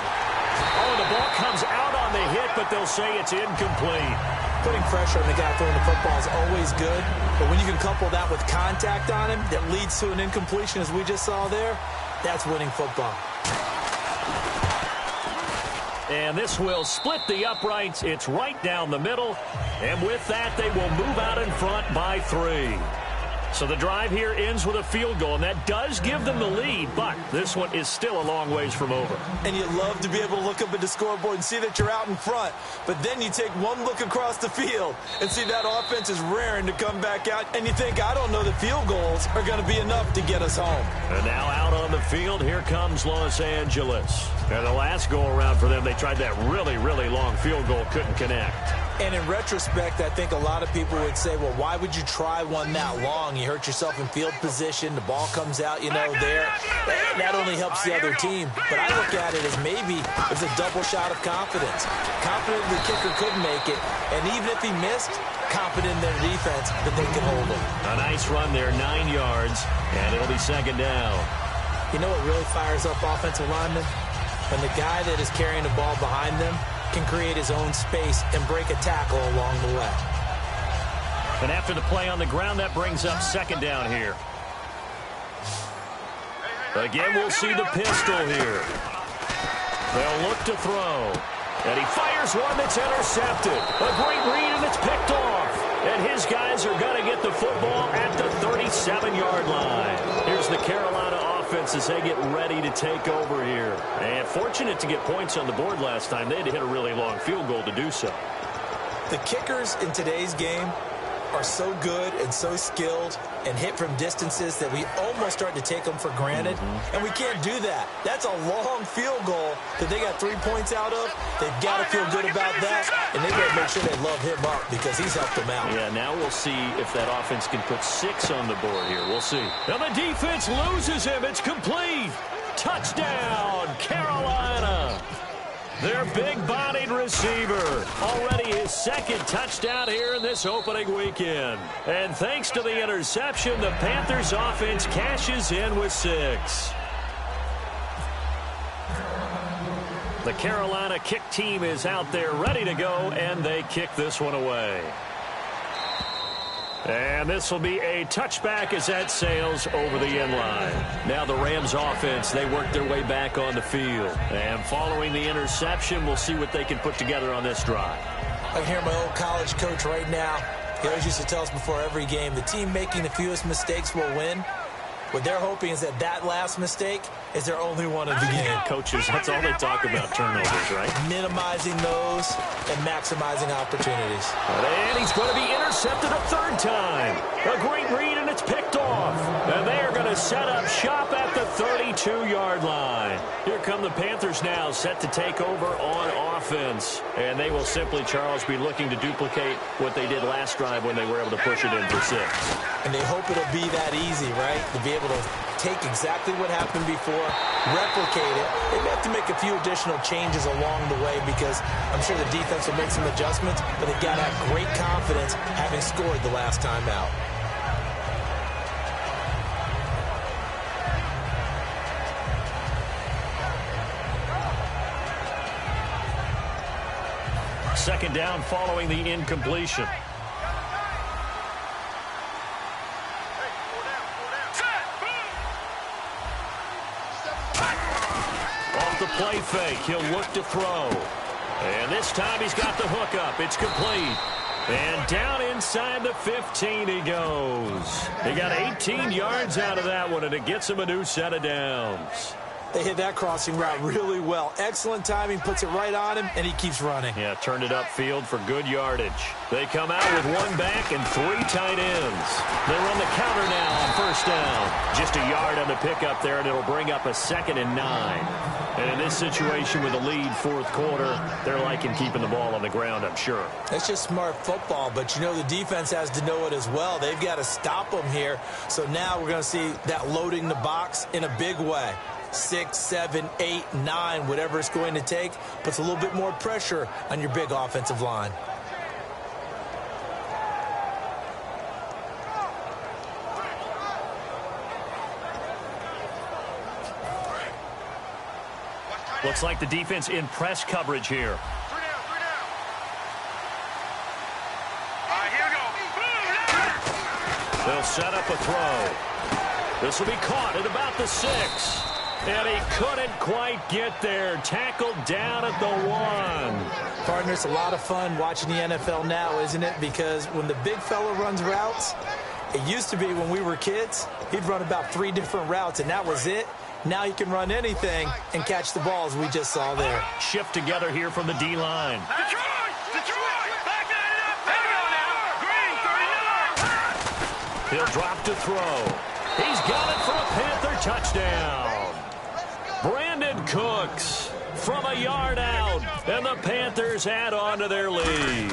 Speaker 2: Oh, the ball comes out on the hit, but they'll say it's incomplete.
Speaker 3: Putting pressure on the guy throwing the football is always good, but when you can couple that with contact on him that leads to an incompletion, as we just saw there, that's winning football.
Speaker 2: And this will split the uprights. It's right down the middle. And with that, they will move out in front by 3. So the drive here ends with a field goal, and that does give them the lead, but this one is still a long ways from over.
Speaker 3: And you love to be able to look up at the scoreboard and see that you're out in front, but then you take one look across the field and see that offense is raring to come back out, and you think, I don't know that field goals are going to be enough to get us home.
Speaker 2: And now out on the field, here comes Los Angeles. And the last go-around for them, they tried that really, really long field goal, couldn't connect.
Speaker 3: And in retrospect, I think a lot of people would say, well, why would you try one that long? You hurt yourself in field position. The ball comes out, there. That only helps the other team. But I look at it as maybe it was a double shot of confidence. Confident the kicker could make it. And even if he missed, confident in their defense that they can hold him.
Speaker 2: A nice run there, 9 yards, and it'll be second down.
Speaker 3: You know what really fires up offensive linemen? When the guy that is carrying the ball behind them can create his own space and break a tackle along the way.
Speaker 2: And after the play on the ground, that brings up second down here. Again, we'll see the pistol here. They'll look to throw. And he fires one that's intercepted. A great read, and it's picked off. And his guys are going to get the football at the 37-yard line. Here's the Carolina offense as they get ready to take over here. And fortunate to get points on the board last time. They had to hit a really long field goal to do so.
Speaker 3: The kickers in today's game are so good and so skilled and hit from distances that we almost start to take them for granted. And we can't do that. That's a long field goal that they got 3 points out of. They've got to feel good about that, and they've got to make sure they love him up because he's helped them out.
Speaker 2: Yeah, now we'll see if that offense can put 6 on the board here. We'll see. Now the defense loses him. It's complete. Touchdown, Carolina. Their big-bodied receiver. Already his second touchdown here in this opening weekend. And thanks to the interception, the Panthers offense cashes in with 6. The Carolina kick team is out there ready to go, and they kick this one away. And this will be a touchback as that sails over the end line. Now the Rams offense, they work their way back on the field. And following the interception, we'll see what they can put together on this drive.
Speaker 3: I can hear my old college coach right now. He always used to tell us before every game, the team making the fewest mistakes will win. What they're hoping is that that last mistake is their only one of the game.
Speaker 2: Coaches, that's all they talk about, turnovers, right?
Speaker 3: Minimizing those and maximizing opportunities.
Speaker 2: And he's going to be intercepted a third time. A great read, and it's picked off. And they are going to set up shop at the 32-yard line. Here come the Panthers now, set to take over on offense. And they will simply, Charles, be looking to duplicate what they did last drive when they were able to push it in for 6.
Speaker 3: And they hope it'll be that easy, right? To be able to take exactly what happened before, replicate it. They may have to make a few additional changes along the way because I'm sure the defense will make some adjustments, but they've got to have great confidence having scored the last time out.
Speaker 2: Second down following the incompletion. The play fake. He'll look to throw. And this time he's got the hook up. It's complete. And down inside the 15 he goes. He got 18 yards out of that one, and it gets him a new set of downs.
Speaker 3: They hit that crossing route really well. Excellent timing, puts it right on him, and he keeps running.
Speaker 2: Yeah, turned it upfield for good yardage. They come out with 1 back and 3 tight ends. They run the counter now on first down. Just a yard on the pickup there, and it'll bring up a 2nd and 9. And in this situation with a lead, fourth quarter, they're liking keeping the ball on the ground, I'm sure.
Speaker 3: It's just smart football, but you know the defense has to know it as well. They've got to stop them here. So now we're going to see that loading the box in a big way. 6, 7, 8, 9, whatever it's going to take, puts a little bit more pressure on your big offensive line.
Speaker 2: Looks like the defense in press coverage here. They'll set up a throw. This will be caught at about the 6. And he couldn't quite get there. Tackled down at the 1.
Speaker 3: Partner, it's a lot of fun watching the NFL now, isn't it? Because when the big fella runs routes, it used to be when we were kids, he'd run about 3 different routes, and that was it. Now he can run anything and catch the balls we just saw there.
Speaker 2: Shift together here from the D-line.
Speaker 4: Detroit! Back that up! Green, 39!
Speaker 2: He'll drop to throw. He's got it for a Panther touchdown. Brandon Cooks from a yard out, and the Panthers add on to their lead.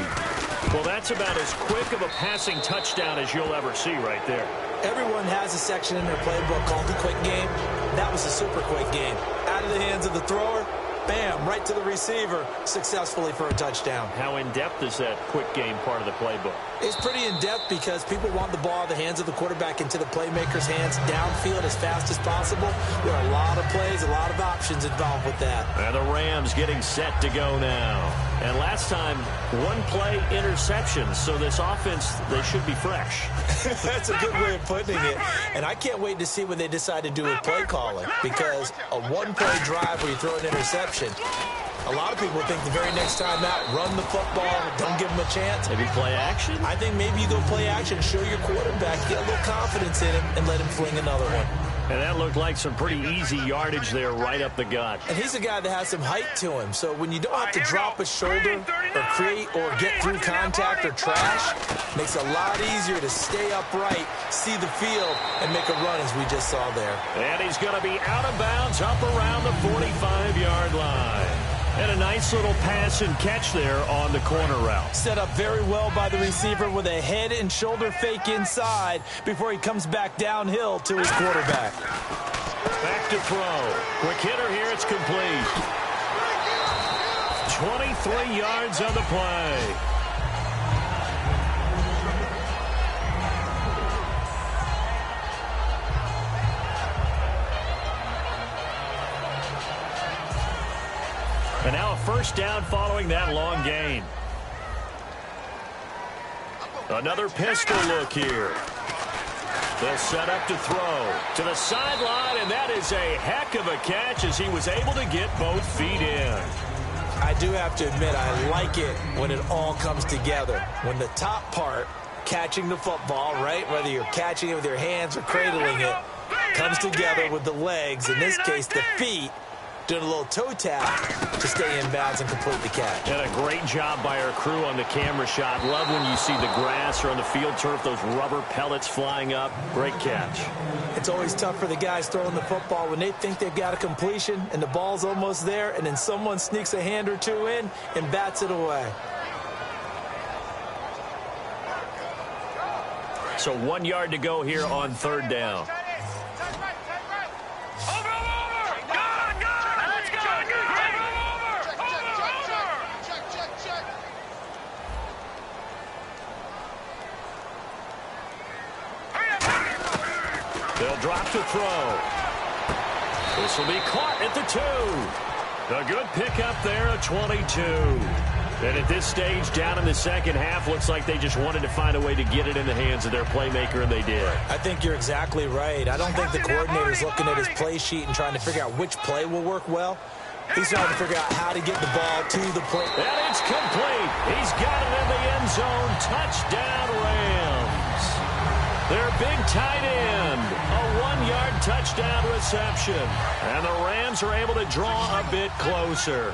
Speaker 2: Well, that's about as quick of a passing touchdown as you'll ever see right there.
Speaker 3: Everyone has a section in their playbook called the quick game. That was a super quick game. Out of the hands of the thrower, bam, right to the receiver, successfully for a touchdown.
Speaker 2: How in-depth is that quick game part of the playbook?
Speaker 3: It's pretty in-depth because people want the ball out of the hands of the quarterback into the playmaker's hands downfield as fast as possible. There are a lot of plays, a lot of options involved with that.
Speaker 2: And the Rams getting set to go now. And last time, 1 play interception, so this offense, they should be fresh.
Speaker 3: That's a good way of putting it. And I can't wait to see what they decide to do with play calling, because a 1-play drive where you throw an interception, a lot of people think the very next time out, run the football, don't give them a chance.
Speaker 2: Maybe play action?
Speaker 3: I think maybe you go play action, show your quarterback, get a little confidence in him, and let him fling another one.
Speaker 2: And that looked like some pretty easy yardage there right up the gut.
Speaker 3: And he's a guy that has some height to him, so when you don't have to drop a shoulder or create or get through contact or trash, makes it a lot easier to stay upright, see the field, and make a run as we just saw there.
Speaker 2: And he's going to be out of bounds up around the 45-yard line. And a nice little pass and catch there on the corner route.
Speaker 3: Set up very well by the receiver with a head and shoulder fake inside before he comes back downhill to his quarterback.
Speaker 2: Back to throw. Quick hitter here, it's complete. 23 yards on the play. And now a first down following that long gain. Another pistol look here. They'll set up to throw to the sideline, and that is a heck of a catch as he was able to get both feet in.
Speaker 3: I do have to admit, I like it when it all comes together. When the top part, catching the football, right, whether you're catching it with your hands or cradling it, comes together with the legs, in this case the feet, doing a little toe tap to stay in bounds and complete the catch.
Speaker 2: And a great job by our crew on the camera shot. Love when you see the grass or on the field turf, those rubber pellets flying up. Great catch.
Speaker 3: It's always tough for the guys throwing the football when they think they've got a completion and the ball's almost there, and then someone sneaks a hand or two in and bats it away.
Speaker 2: So 1 yard to go here on third down. They'll drop to throw. This will be caught at the 2. A good pickup there at 22. And at this stage, down in the second half, looks like they just wanted to find a way to get it in the hands of their playmaker, and they did.
Speaker 3: I think you're exactly right. I don't think the coordinator's looking at his play sheet and trying to figure out which play will work well. He's trying to figure out how to get the ball to the play.
Speaker 2: And it's complete. He's got it in the end zone. Touchdown, Rams. Their big tight end. A 1-yard touchdown reception. And the Rams are able to draw a bit closer.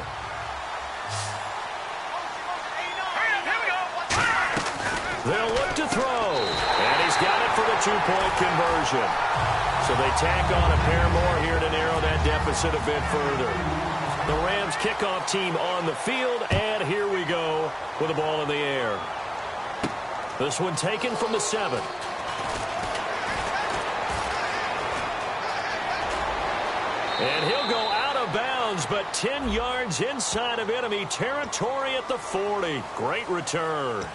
Speaker 2: They'll look to throw. And he's got it for the two-point conversion. So they tack on a pair more here to narrow that deficit a bit further. The Rams kickoff team on the field, and here we go with the ball in the air. This one taken from the 7. And he'll go out of bounds, but 10 yards inside of enemy territory at the 40. Great return.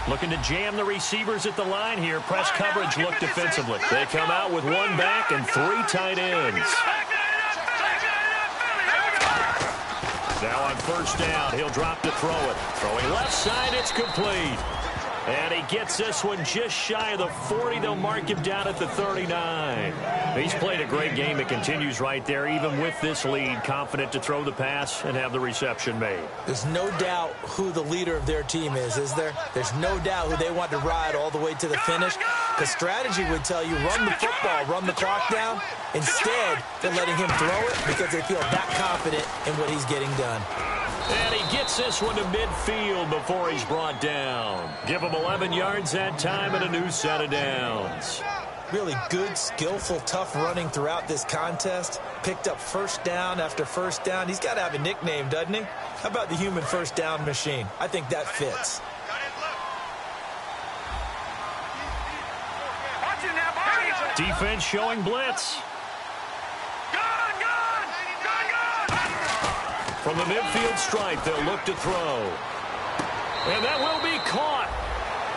Speaker 2: Looking to jam the receivers at the line here. Press coverage look defensively. They come out with one back and 3 tight ends. Now on first down, he'll drop to throw it. Throwing left side, it's complete. And he gets this one just shy of the 40. They'll mark him down at the 39. He's played a great game. It continues right there, even with this lead. Confident to throw the pass and have the reception made.
Speaker 3: There's no doubt who the leader of their team is there? There's no doubt who they want to ride all the way to the finish. The strategy would tell you, run the football, run the clock down. Instead, they're letting him throw it because they feel that confident in what he's getting done.
Speaker 2: And he gets this one to midfield before he's brought down. Give him 11 yards that time and a new set of downs.
Speaker 3: Really good, skillful, tough running throughout this contest. Picked up first down after first down. He's got to have a nickname, doesn't he? How about the human first down machine? I think that fits.
Speaker 2: Defense showing blitz. From the midfield stripe, they'll look to throw. And that will be caught,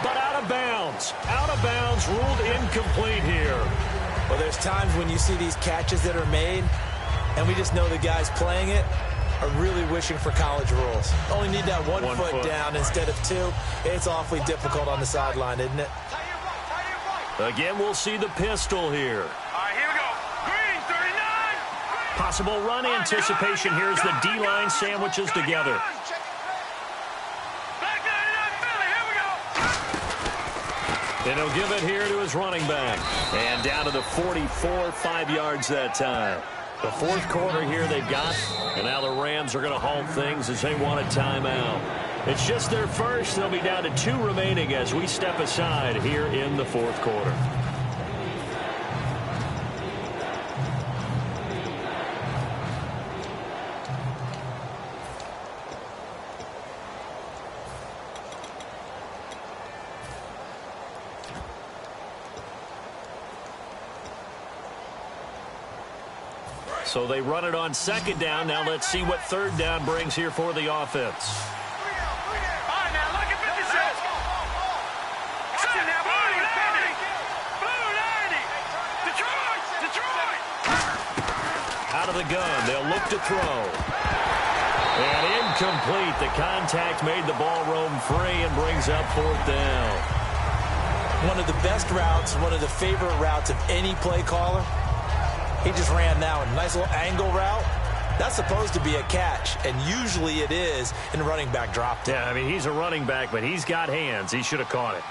Speaker 2: but out of bounds. Out of bounds, ruled incomplete here.
Speaker 3: Well, there's times when you see these catches that are made, and we just know the guys playing it are really wishing for college rules. Only need that one foot down instead of 2. It's awfully difficult on the sideline, isn't it?
Speaker 2: Again, we'll see the pistol here.
Speaker 4: All right, here we go. Green, 39.
Speaker 2: Possible run anticipation. Here's the D-line sandwiches together. And he'll give it here to his running back. And down to the 44, 5 yards that time. The fourth quarter here they've got. And now the Rams are going to halt things as they want a timeout. It's just their first. They'll be down to 2 remaining as we step aside here in the fourth quarter. So they run it on second down. Now let's see what third down brings here for the offense. Out of the gun, they'll look to throw. And incomplete. The contact made the ball roam free and brings up fourth down.
Speaker 3: One of the best routes, one of the favorite routes of any play caller. He just ran that one. Nice little angle route. That's supposed to be a catch, and usually it is in running back drop down.
Speaker 2: Yeah, I mean, he's a running back, but he's got hands. He should have caught it.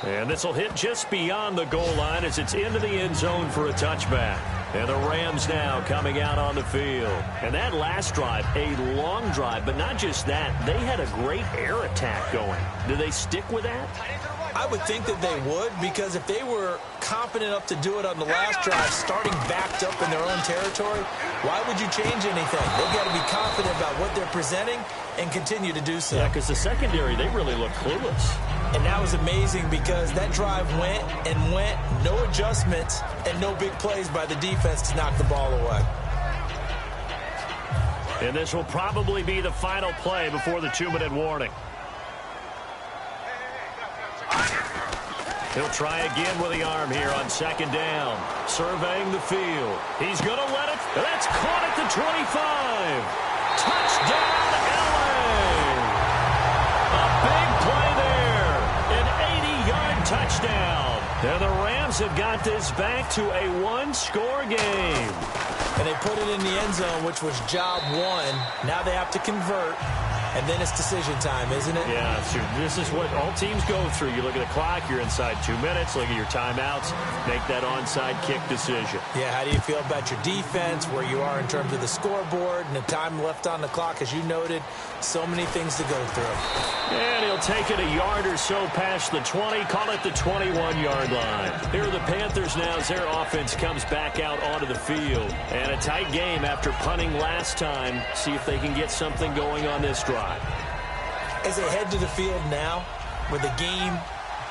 Speaker 2: And this will hit just beyond the goal line as it's into the end zone for a touchback. And the Rams now coming out on the field. And that last drive, a long drive, but not just that. They had a great air attack going. Do they stick with that?
Speaker 3: I would think that they would, because if they were confident enough to do it on the last drive, starting backed up in their own territory, why would you change anything? They've got to be confident about what they're presenting and continue to do so.
Speaker 2: Yeah, because the secondary, they really look clueless.
Speaker 3: And that was amazing because that drive went and went, no adjustments, and no big plays by the defense to knock the ball away.
Speaker 2: And this will probably be the final play before the 2-minute warning. He'll try again with the arm here on second down. Surveying the field. He's going to let it. That's caught at the 25. Touchdown, LA. And the Rams have got this back to a one-score game.
Speaker 3: And they put it in the end zone, which was job one. Now they have to convert. And then it's decision time, isn't it?
Speaker 2: Yeah, so this is what all teams go through. You look at the clock, you're inside 2 minutes, look at your timeouts, make that onside kick decision.
Speaker 3: Yeah, how do you feel about your defense, where you are in terms of the scoreboard, and the time left on the clock, as you noted, so many things to go through.
Speaker 2: And he'll take it a yard or so past the 20, call it the 21-yard line. Here are the Panthers now as their offense comes back out onto the field. And a tight game after punting last time. See if they can get something going on this drive.
Speaker 3: As they head to the field now, with the game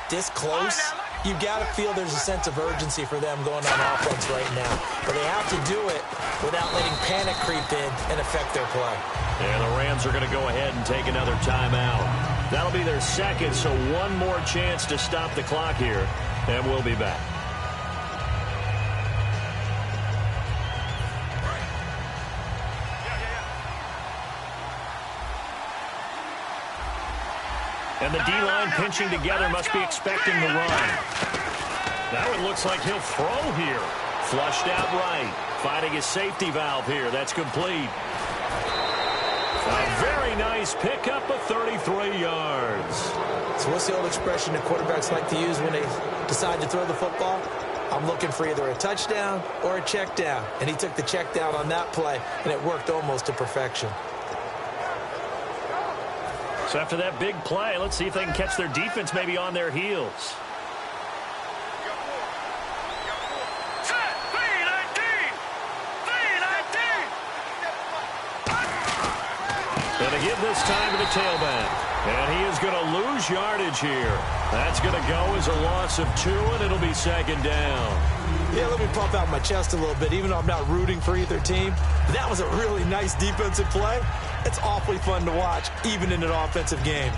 Speaker 3: this close, you've got to feel there's a sense of urgency for them going on offense right now. But they have to do it without letting panic creep in and affect their play.
Speaker 2: And the Rams are going to go ahead and take another timeout. That'll be their second, so one more chance to stop the clock here, and we'll be back. And the D-line pinching together, must be expecting the run. Now it looks like he'll throw here. Flushed out right. Finding his safety valve here. That's complete. A very nice pickup of 33 yards.
Speaker 3: So what's the old expression that quarterbacks like to use when they decide to throw the football? I'm looking for either a touchdown or a check down. And he took the check down on that play, and it worked almost to perfection.
Speaker 2: So after that big play, let's see if they can catch their defense maybe on their heels. Going to give this time to the tailback. And he is going to lose yardage here. That's going to go as a loss of 2, and it'll be second down.
Speaker 3: Yeah, let me pump out my chest a little bit, even though I'm not rooting for either team. That was a really nice defensive play. It's awfully fun to watch, even in an offensive game.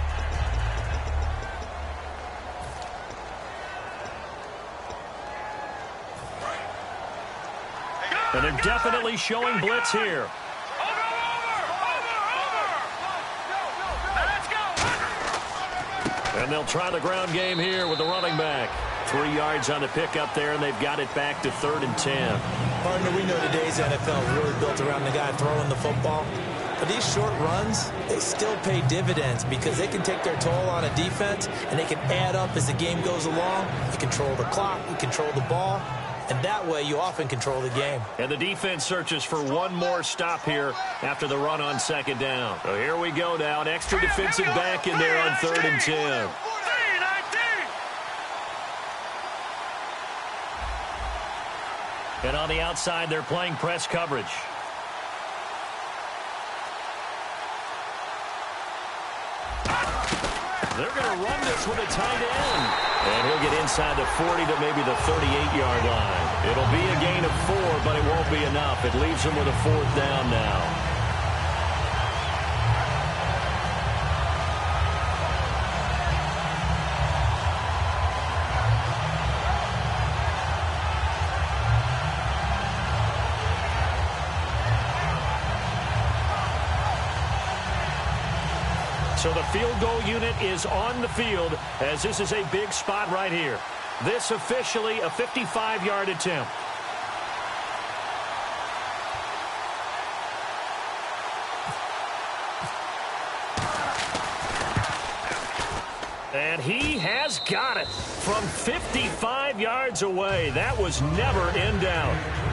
Speaker 2: And they're definitely showing blitz here. And they'll try the ground game here with the running back. 3 yards on the pickup there, and they've got it back to 3rd and 10.
Speaker 3: Partner, we know today's NFL is really built around the guy throwing the football. But these short runs, they still pay dividends because they can take their toll on a defense, and they can add up as the game goes along. You control the clock, you control the ball, and that way you often control the game.
Speaker 2: And the defense searches for one more stop here after the run on second down. So here we go now, an extra defensive back in there on 3rd and 10. And on the outside, they're playing press coverage. They're going to run this with a tight end. And he'll get inside the 40 to maybe the 38-yard line. It'll be a gain of 4, but it won't be enough. It leaves him with a 4th down now. So the field goal unit is on the field as this is a big spot right here. This officially a 55-yard attempt. And he has got it from 55 yards away. That was never in doubt.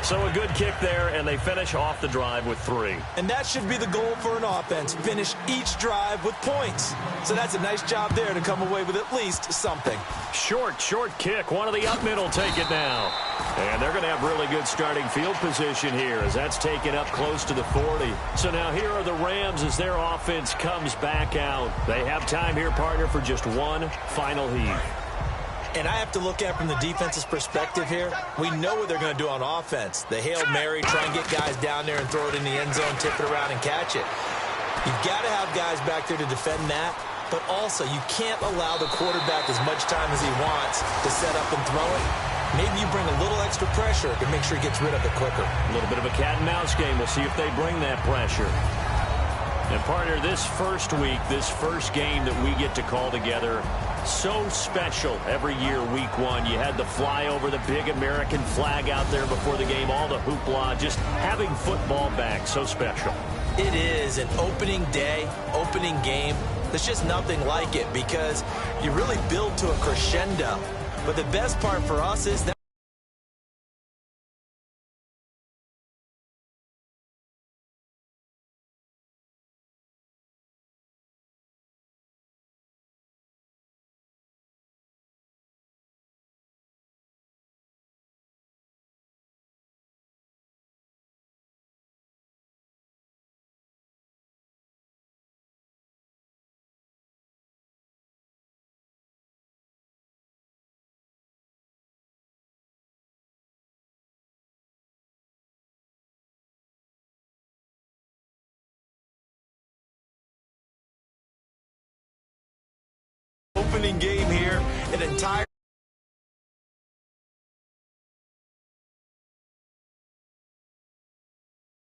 Speaker 2: So a good kick there, and they finish off the drive with 3.
Speaker 3: And that should be the goal for an offense, finish each drive with points. So that's a nice job there to come away with at least something.
Speaker 2: Short kick. One of the up mid will take it now. And they're going to have really good starting field position here as that's taken up close to the 40. So now here are the Rams as their offense comes back out. They have time here, partner, for just one final heave.
Speaker 3: And I have to look at it from the defense's perspective here. We know what they're going to do on offense. The Hail Mary, try and get guys down there and throw it in the end zone, tip it around and catch it. You've got to have guys back there to defend that, but also you can't allow the quarterback as much time as he wants to set up and throw it. Maybe you bring a little extra pressure to make sure he gets rid of it quicker.
Speaker 2: A little bit of a cat and mouse game. We'll see if they bring that pressure. And partner, this first week, this first game that we get to call together, so special every year, week one. You had the flyover, the big American flag out there before the game, all the hoopla, just having football back, so special.
Speaker 3: It is an opening day, opening game. There's just nothing like it because you really build to a crescendo. But the best part for us is that opening game here, an entire